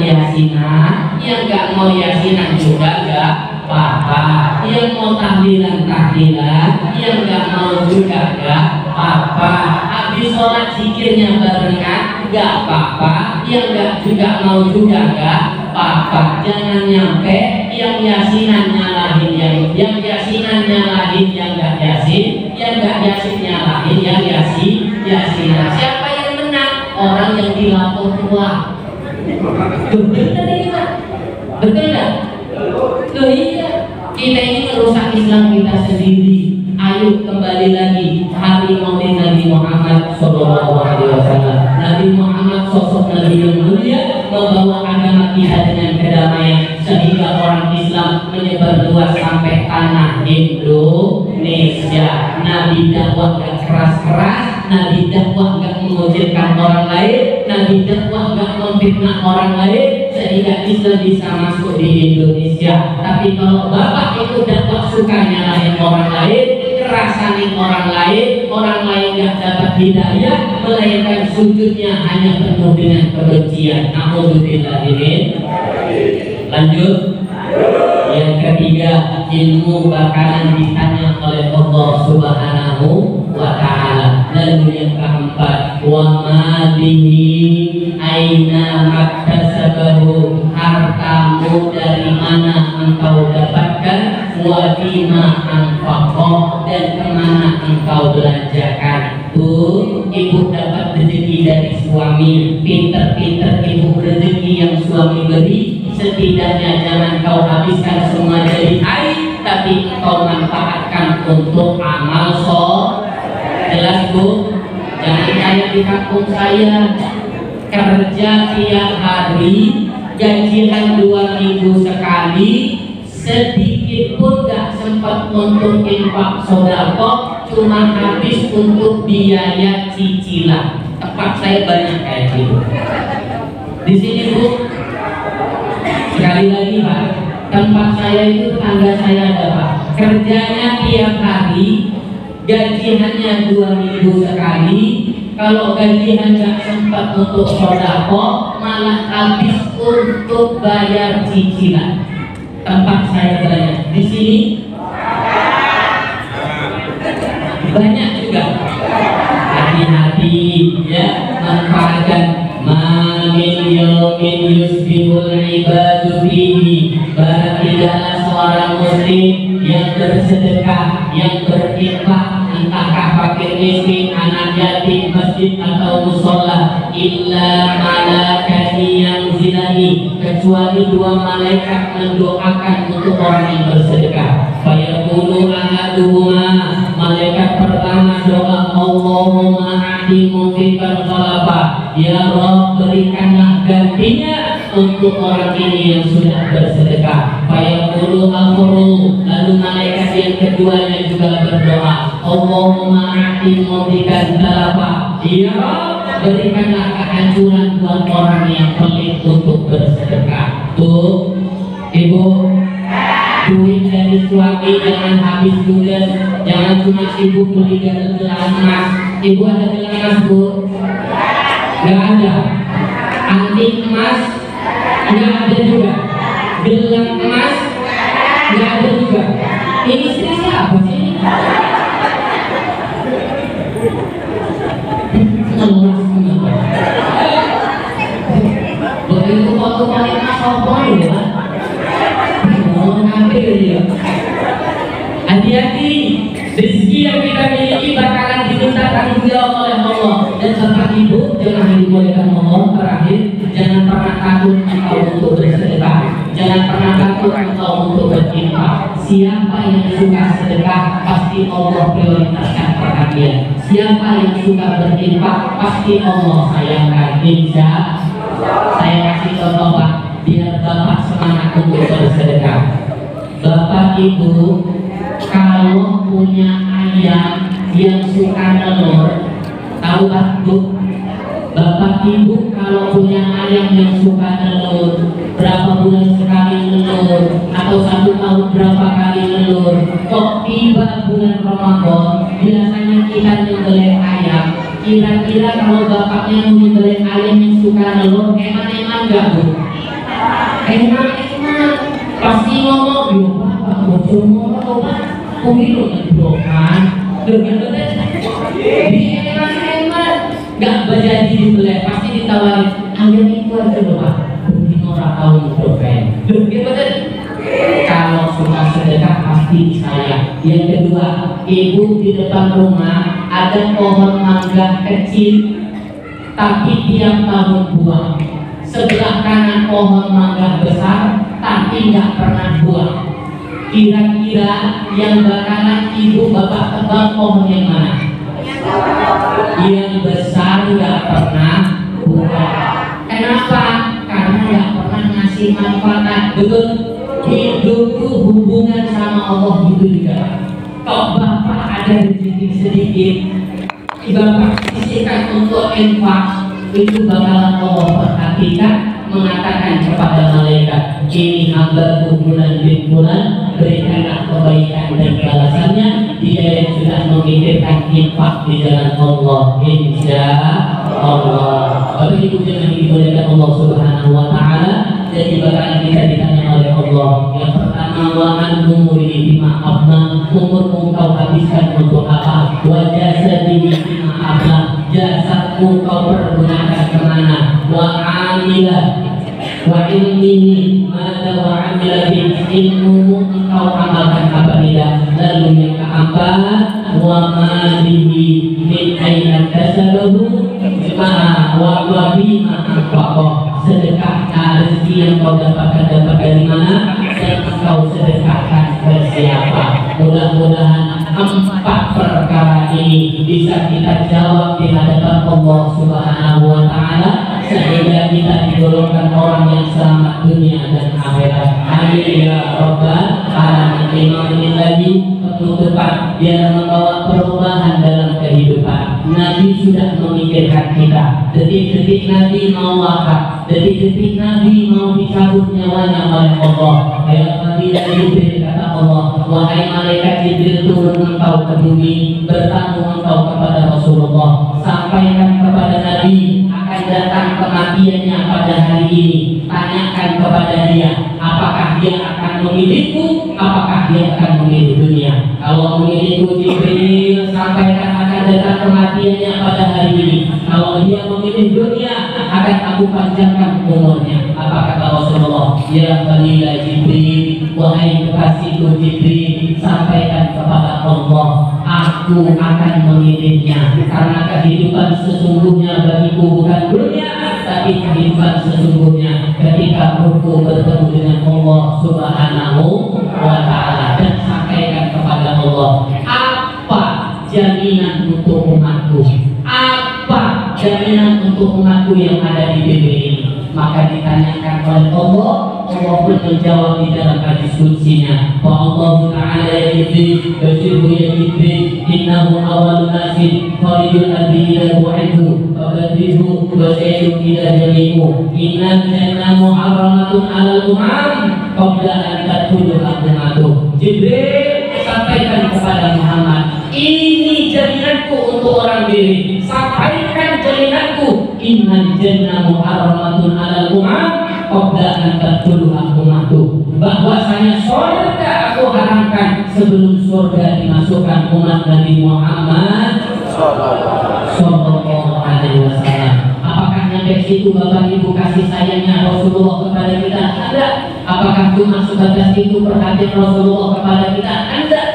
yang nggak mau yasinan juga nggak apa-apa. Yang mau tahlilan, yang nggak mau juga nggak apa-apa. Habis sholat zikirnya barengan nggak apa-apa. Yang nggak juga mau juga nggak apa-apa. Jangan nyampe yang yasinan nyalahin yang yasinan nyalahin yang nggak yasin, yang nggak yasin nyalahin yang yasinan. Siapa yang menang? Orang yang dilapor tua. Betul tadi Pak? Betul nggak? Loh iya, kita ini merusak Islam kita sendiri. Ayo kembali lagi hari Maulid Nabi Muhammad SAW. Nabi Muhammad sosok Nabi yang mulia, membawa agama kita dengan kedamaian sehingga orang Islam menyebar luas sampai tanah Indonesia. Nabi dakwah gak keras-keras, Nabi dakwah gak mengucilkan orang lain, Nabi dakwah gak memfitnah orang lain, sehingga Islam bisa masuk di Indonesia. Tapi kalau Bapak itu dakwah suka nyalahin orang lain, kerasanin orang lain gak dapat hidayah, melainkan sujudnya hanya penuh dengan kebencian. Na'udzubillah ini. Lanjut. Yang ketiga, ilmu bakalan ditanya oleh Allah Subhanahu wa Ta'ala. Lalu yang keempat, wa malihi aina maktasabahu, hartamu dari mana engkau dapatkan, wa bima anfaqah, dan kemana engkau belanjakan. Tuh, ibu dapat rezeki dari suami, pinter-pinter ibu rezeki yang suami beri, setidaknya jangan kau habiskan semua jadi air, tapi kau manfaatkan untuk amal jelas Bu. Jangan kayak di kampung saya, kerja tiap hari, gajian 2 minggu sekali, sedikit pun gak sempat untuk infak sodako, cuma habis untuk biaya cicilan. Tempat saya banyak kayak gitu. Di sini Bu, sekali lagi Pak, tempat saya itu tetangga saya ada Pak, kerjanya tiap hari, gajiannya 2 minggu sekali. Kalau gajian nggak sempat untuk sodako, malah habis untuk bayar cicilan. Tempat saya banyak. Di sini banyak juga. Hati-hati ya, manfaatkan. Min yawmin yusbihul ibadu fihi, barang tidaklah seorang muslim yang bersedekah, yang berinfak, entahkah fakir miskin, anak yatim, masjid atau musola, illa malakani yang zilani, kecuali 2 malaikat mendoakan untuk orang yang bersedekah. Fayaqulu ahaduhuma, malaikat pertama doa, Allahumma a'ti munfiqan khalafa, ya Rabb berikanlah gantinya untuk orang ini yang sudah bersedekah. Fayaqulu akhru, lalu malaikat yang keduanya juga berdoa, Allahumma a'ti munfiqan khalafa, ya Rabb berikanlah kehancuran buat orang yang pelit untuk bersedekah. Tuh Ibu, duit dari suami jangan habis juga, jangan cuma sibuk beli gelang emas. Ibu ada gelang emas Bu? Gak ada. Antik emas? Gak ada juga. Gelang emas? Gak ada juga. Ini istri siapa sih? Begitu waktu kali emas apa ya? Hati-hati, rezeki yang kita miliki bakalan diminta tanggung jawab oleh Allah. Dan Bapak Ibu jangan dimuliakan Allah. Terakhir, jangan pernah takut engkau untuk bersedekah, jangan pernah takut engkau untuk berinfak. Siapa yang suka sedekah pasti Allah prioritaskan perhatian. Siapa yang suka berinfak pasti Allah sayangkan. Insya saya kasih contoh Pak, biar Bapak semangat untuk bersedekah. Bapak Ibu kalau punya ayam yang suka telur, tahu Pak Bu? Bapak Bapak Ibu kalau punya ayam yang suka telur, berapa bulan sekali telur, atau 1 tahun berapa kali telur, kok tiba bulan Ramadan biasanya kita nyembelih ayam. Kira-kira kalau bapaknya nyembelih ayam yang suka telur, enak-enak gak Bu? Enak-enak. Pasti ngomong, yo bapak bocor ngomong, pemilu ngedrokan, bener-bener enak-enak. Gak berjadi dibeli, pasti ditawarin ayam itu aja loh Pak, mungkin orang tahu ngedrokan. Bener-bener. Kalau suka sedekah pasti saya. Yang kedua, ibu di depan rumah ada pohon mangga kecil, tapi tiap tahun buah. Sebelah kanan pohon mangga besar, tapi nggak pernah buah. Kira-kira yang bakalan ibu bapak tebak pohon yang mana? Yang besar nggak pernah buah. Kenapa? Karena nggak pernah ngasih manfaat. Betul? Hidup itu hubungan sama Allah gitu juga. Kalau bapak ada rezeki sedikit, bapak sisihkan untuk infak, itu bakalan Allah perhatikan, mengatakan kepada malaikat, ini hamba bulan bin bulan, berikanlah kebaikan dan balasannya. Dia yang sudah memikirkan infak di jalan Allah, insya Allah. Bapak Ibu jangan dimuliakan Allah Subhanahu Wa Taala. Jadi bakalan kita ditanya oleh Allah. Yang pertama, wa'an umuri bima abna, umur kau habiskan untuk apa? Wa jasadihi bima abna, jasadmu kau pergunakan kemana? Wa amilah wa ilmihi mada wa amila ilmu kau amalkan apa tidak? Lalu yang keempat, wa malihi min aina kasabahu wa bima anfaqah, sedekah rezeki yang kau dapat dari mana dan kau sedekahkan ke siapa. Mudah-mudahan 4 perkara ini bisa kita jawab di hadapan Allah Subhanahu Wa Taala, sehingga kita digolongkan orang yang selamat dunia dan akhirat. Amin ya rabbal alamin. 5 menit lagi penutupan biar membawa perubahan dalam kehidupan. Nabi sudah memikirkan kita. Detik-detik Nabi mau wafat, detik-detik Nabi mau dicabut nyawanya oleh Allah. Ayat Fadilah Jibril kata Allah, wahai malaikat Jibril turun engkau ke bumi, bertamu engkau kepada Rasulullah, sampaikan kepada Nabi akan datang kematiannya pada hari ini. Tanyakan kepada dia, apakah dia akan memilihku, apakah dia akan memilih dunia. Kalau memilihku Jibril, sampaikan akan datang kematiannya pada hari ini. Kalau dia memilih dunia, akan aku panjangkan umurnya. Apa kata Rasulullah? Ya Fadilah Jibril, wahai kekasihku Jibril, sampaikan kepada Allah, aku akan memilihnya, karena kehidupan sesungguhnya bagiku bukan dunia, tapi kehidupan sesungguhnya ketika ruku bertemu dengan Allah Subhanahu Wa Taala. Dan sampaikan kepada Allah, apa jaminan untuk umatku, apa jaminan untuk umatku yang ada di BB ini. Maka ditanyakan oleh Allah, Allah pun menjawab di dalam hadis qudsinya, wa Allah Ta'ala ya Jibril, bashirhu ya Jibril, innahu awalun nasin kharijul adhi ila bu'idhu fabadrihu wa sayyidun ila jami'u innal jannah muharramatun alal umam qabla an tadkhulu al-ummatu. Jibril, sampaikan kepada Muhammad, ini jaminanku untuk orang diri. Sampaikan jaminanku, innal jannah muharramatun alal umam qabla an tadkhulu al-ummatu, bahwasanya surga aku haramkan sebelum surga dimasukkan umat Nabi Muhammad sallallahu alaihi wasallam. Apakah nyampe situ Bapak Ibu kasih sayangnya Rasulullah kepada kita? Tidak. Apakah cuma sebatas itu perhatian Rasulullah kepada kita? Tidak.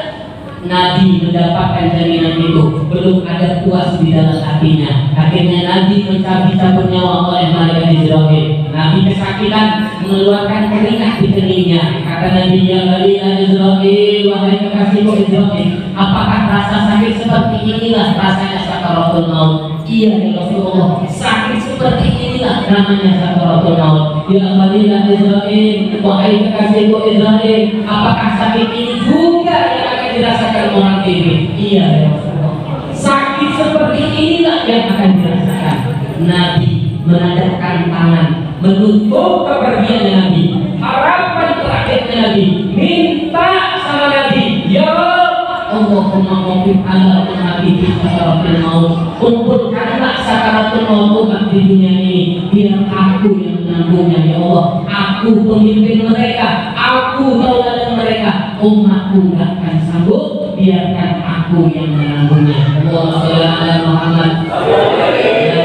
Nabi mendapatkan jaminan itu, belum ada puas di dalam hatinya. Akhirnya Nabi mencabut nyawa oleh malaikat Israel. Nabi kesakitan, mengeluarkan keringat di keningnya. Kata Nabi, ya Bani Israel, wahai kekasihku Israel, apakah rasa sakit seperti inilah rasanya sakaratul maut? Iya ya Rasulullah, sakit seperti inilah namanya sakaratul maut. Ya Bani Israel, wahai kekasihku Israel, apakah sakit ini juga yang akan dirasakan orang ini? Iya ya Rasulullah, sakit seperti inilah yang akan dirasakan. Nabi menadahkan tangan, menutup kepergian Nabi, harapan terakhirnya Nabi, minta sama Nabi, ya Allahumma wafik ala ummati fi sakaratil maut, kumpulkanlah sakaratul maut umat di dunia ini, biar aku yang menanggungnya ya Allah, aku pemimpin mereka, aku tauladan mereka, umatku gak akan sanggup, biarkan aku yang menanggungnya. Allah Muhammad.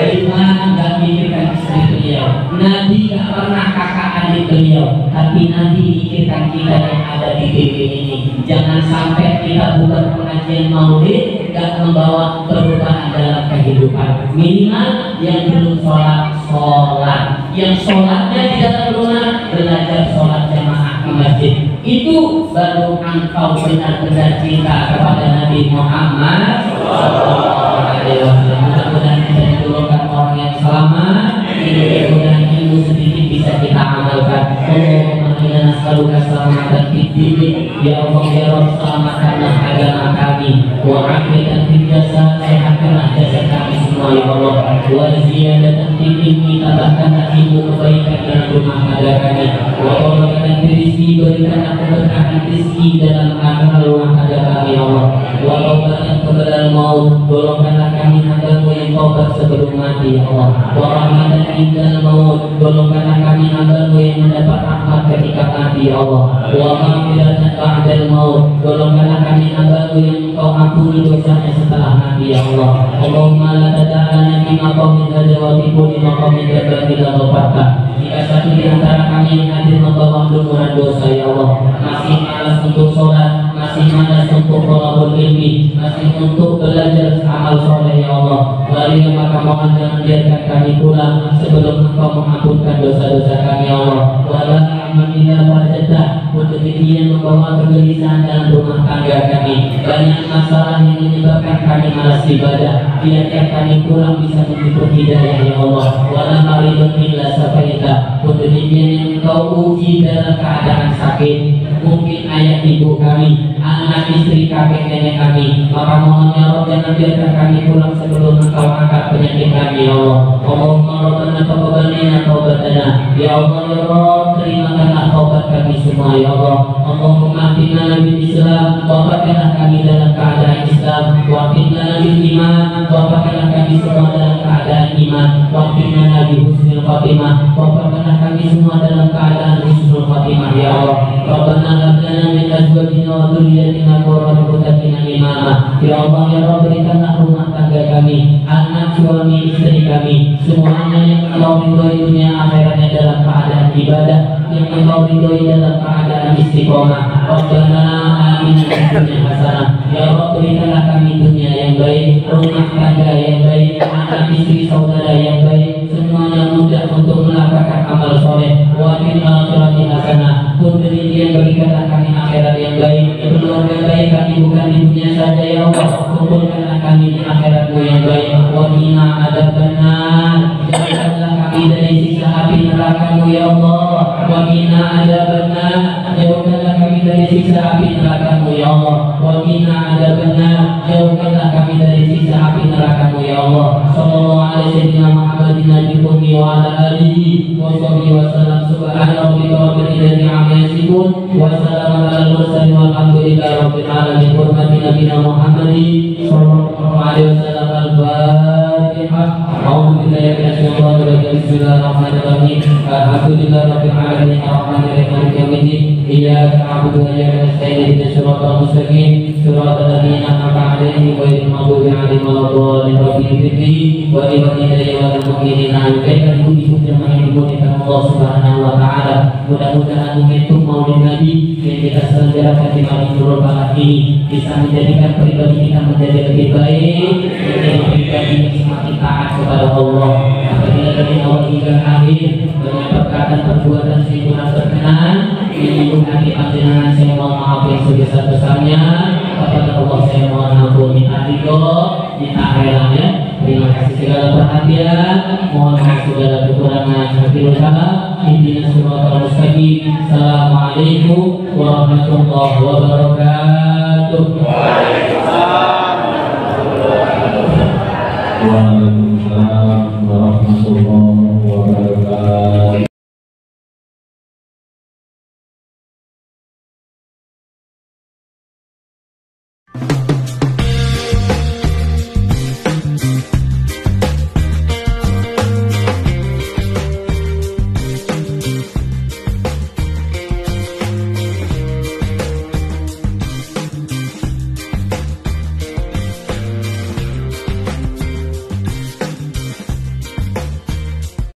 Nabi gak mikirkan istri beliau, Nabi gak pernah kakak adik beliau, tapi Nabi mikirkan kita yang ada di TV ini. Jangan sampai kita bukan pengajian maulid gak membawa perubahan dalam kehidupan. Minimal yang belum sholat, yang sholatnya di dalam rumah, belajar sholat jamaah di masjid. Itu baru engkau benar-benar cinta kepada Nabi Muhammad SAW. Mudah-mudahan kita digolongkan orang yang selamat. Mudah-mudahan ilmu sedikit bisa kita amalkan. Allahumma inna nas'aluka selamatan fid din, ya Allah ya Rabb, selamatkanlah agama kami, wa afiatan fil jasad, sehatkanlah jasad kami semua ya Allah, wa ziyadatan fil ilmi, tambahkanlah ilmu kebaikan dalam rumah tangga kami, wa barakatan fil rizqi, berikanlah keberkahan rezeki dalam rumah tangga kami ya Allah, wa taubatan qabla maut, golongkanlah kami hamba-Mu yang taubat sebelum mati ya Allah, wa rahmatan indal maut, golongkanlah kami hamba-Mu yang mendapat rahmat ketika mati ya Allah, wa maghfiratan ba'dal maut, golongkanlah kami hamba-Mu yang Engkau ampuni dosanya setelah mati ya Allah. Allahumma la tada'ana fi maqamin hadza wa fi kulli maqamin jabal ila ghafarta. Jika satu di antara kami yang hadir membawa lumuran dosa ya Allah, masih malas untuk sholat, masih malas untuk thalabul ilmi, masih untuk belajar amal soleh ya Allah, wali maka mohon jangan biarkan kami pulang sebelum Engkau mengampunkan dosa-dosa kami ya Allah. Wala amanillah wajatah, untuk yang membawa kegelisahan dalam rumah tangga kami, banyak masalah yang menyebabkan kami malas ibadah, biarkan kami pulang bisa menjemput hidayah ya Allah. Wala maridun illa safaita, untuk yang Engkau uji dalam keadaan sakit, mungkin ayah ibu kami, anak istri kakek nenek kami, maka mohon ya Allah jangan biarkan kami pulang sebelum Engkau angkat penyakit kami ya Allah. Allahumma rabbana taqabbal minna taubatana, ya Allah ya Rabb, terimakanlah taubat kami semua ya Allah. Allahumma atina bil Islam, wafatkanlah kami dalam keadaan Islam, wafatkanlah bil iman, wafatkanlah kami semua dalam keadaan iman, wafatkanlah bil husnul khatimah, wafatkanlah kami semua dalam keadaan husnul khatimah ya Allah. Rabbana hab lana min azwajina wa dhurriyyatina qurrata a'yunin imama, ya Allah ya Rabb, berikanlah rumah tangga kami, anak suami istri kami, semuanya yang Engkau ridhoi dunia akhiratnya dalam keadaan ibadah, yang Engkau ridhoi dalam keadaan istiqomah. Rabbana atina fid dunya hasanah, ya Rabb, berikanlah kami dunia yang baik, rumah tangga yang baik, anak istri saudara yang baik, semuanya mudah untuk melakukan amal soleh. Wa fil akhirati hasanah, demikian berikanlah kami akhirat yang baik, keluarga baik kami bukan di dunia saja ya Allah, kumpulkanlah kami di akhirat-Mu yang baik. Wa qina adzabannar, jauhkanlah kami dari siksa api neraka-Mu ya Allah. Wa qina adzabannar, jauhkanlah kami dari siksa api neraka-Mu ya Allah. Wa qina adzabannar, jauhkanlah kami dari siksa api neraka-Mu ya Allah. Sallallahu alaihi Muhammadin nabiyyi ummi wa ala alihi wa sahbihi wa sallam. Subhana rabbika rabbil izzati amma yasifun wa salamun alal mursalin walhamdulillahi rabbil alamin. Hurmati nabiyina Muhammadin sallallahu alaihi wasallam. Al-Fatihah. A'udzu billahi minasy syaithanir rajim. Bismillahirrahmanirrahim. Alhamdulillahi rabbil alamin arrahmanir rahim maliki yaumiddin. Iyyaka na'budu wa iyyaka nasta'in ihdinas siratal mustaqim siratal ladzina an'amta 'alaihim ghairil maghdubi 'alaihim waladdallin. Rabbi ighfirli wa li walidayya wa lil mu'minina. Baiklah ibu-ibu jemaah yang dimuliakan Allah Subhanahu wa taala, mudah-mudahan momentum Maulid Nabi yang kita selenggarakan di malam Nurul Balad ini bisa menjadikan pribadi kita menjadi lebih baik, menjadi pribadi yang semakin taat kepada Allah. Apabila dari awal hingga akhir banyak perkataan perbuatan saya kurang berkenan, menyinggung hati panjenengan, saya mohon maaf yang sebesar-besarnya. Kepada Allah saya mohon ampun, minta ridho, minta relanya. Terima kasih segala perhatian, mohon maaf segala kekurangan. Akhirul kalam, ihdinas siratal mustaqim. Assalamualaikum warahmatullahi wabarakatuh. Waalaikumsalam warahmatullahi wabarakatuh.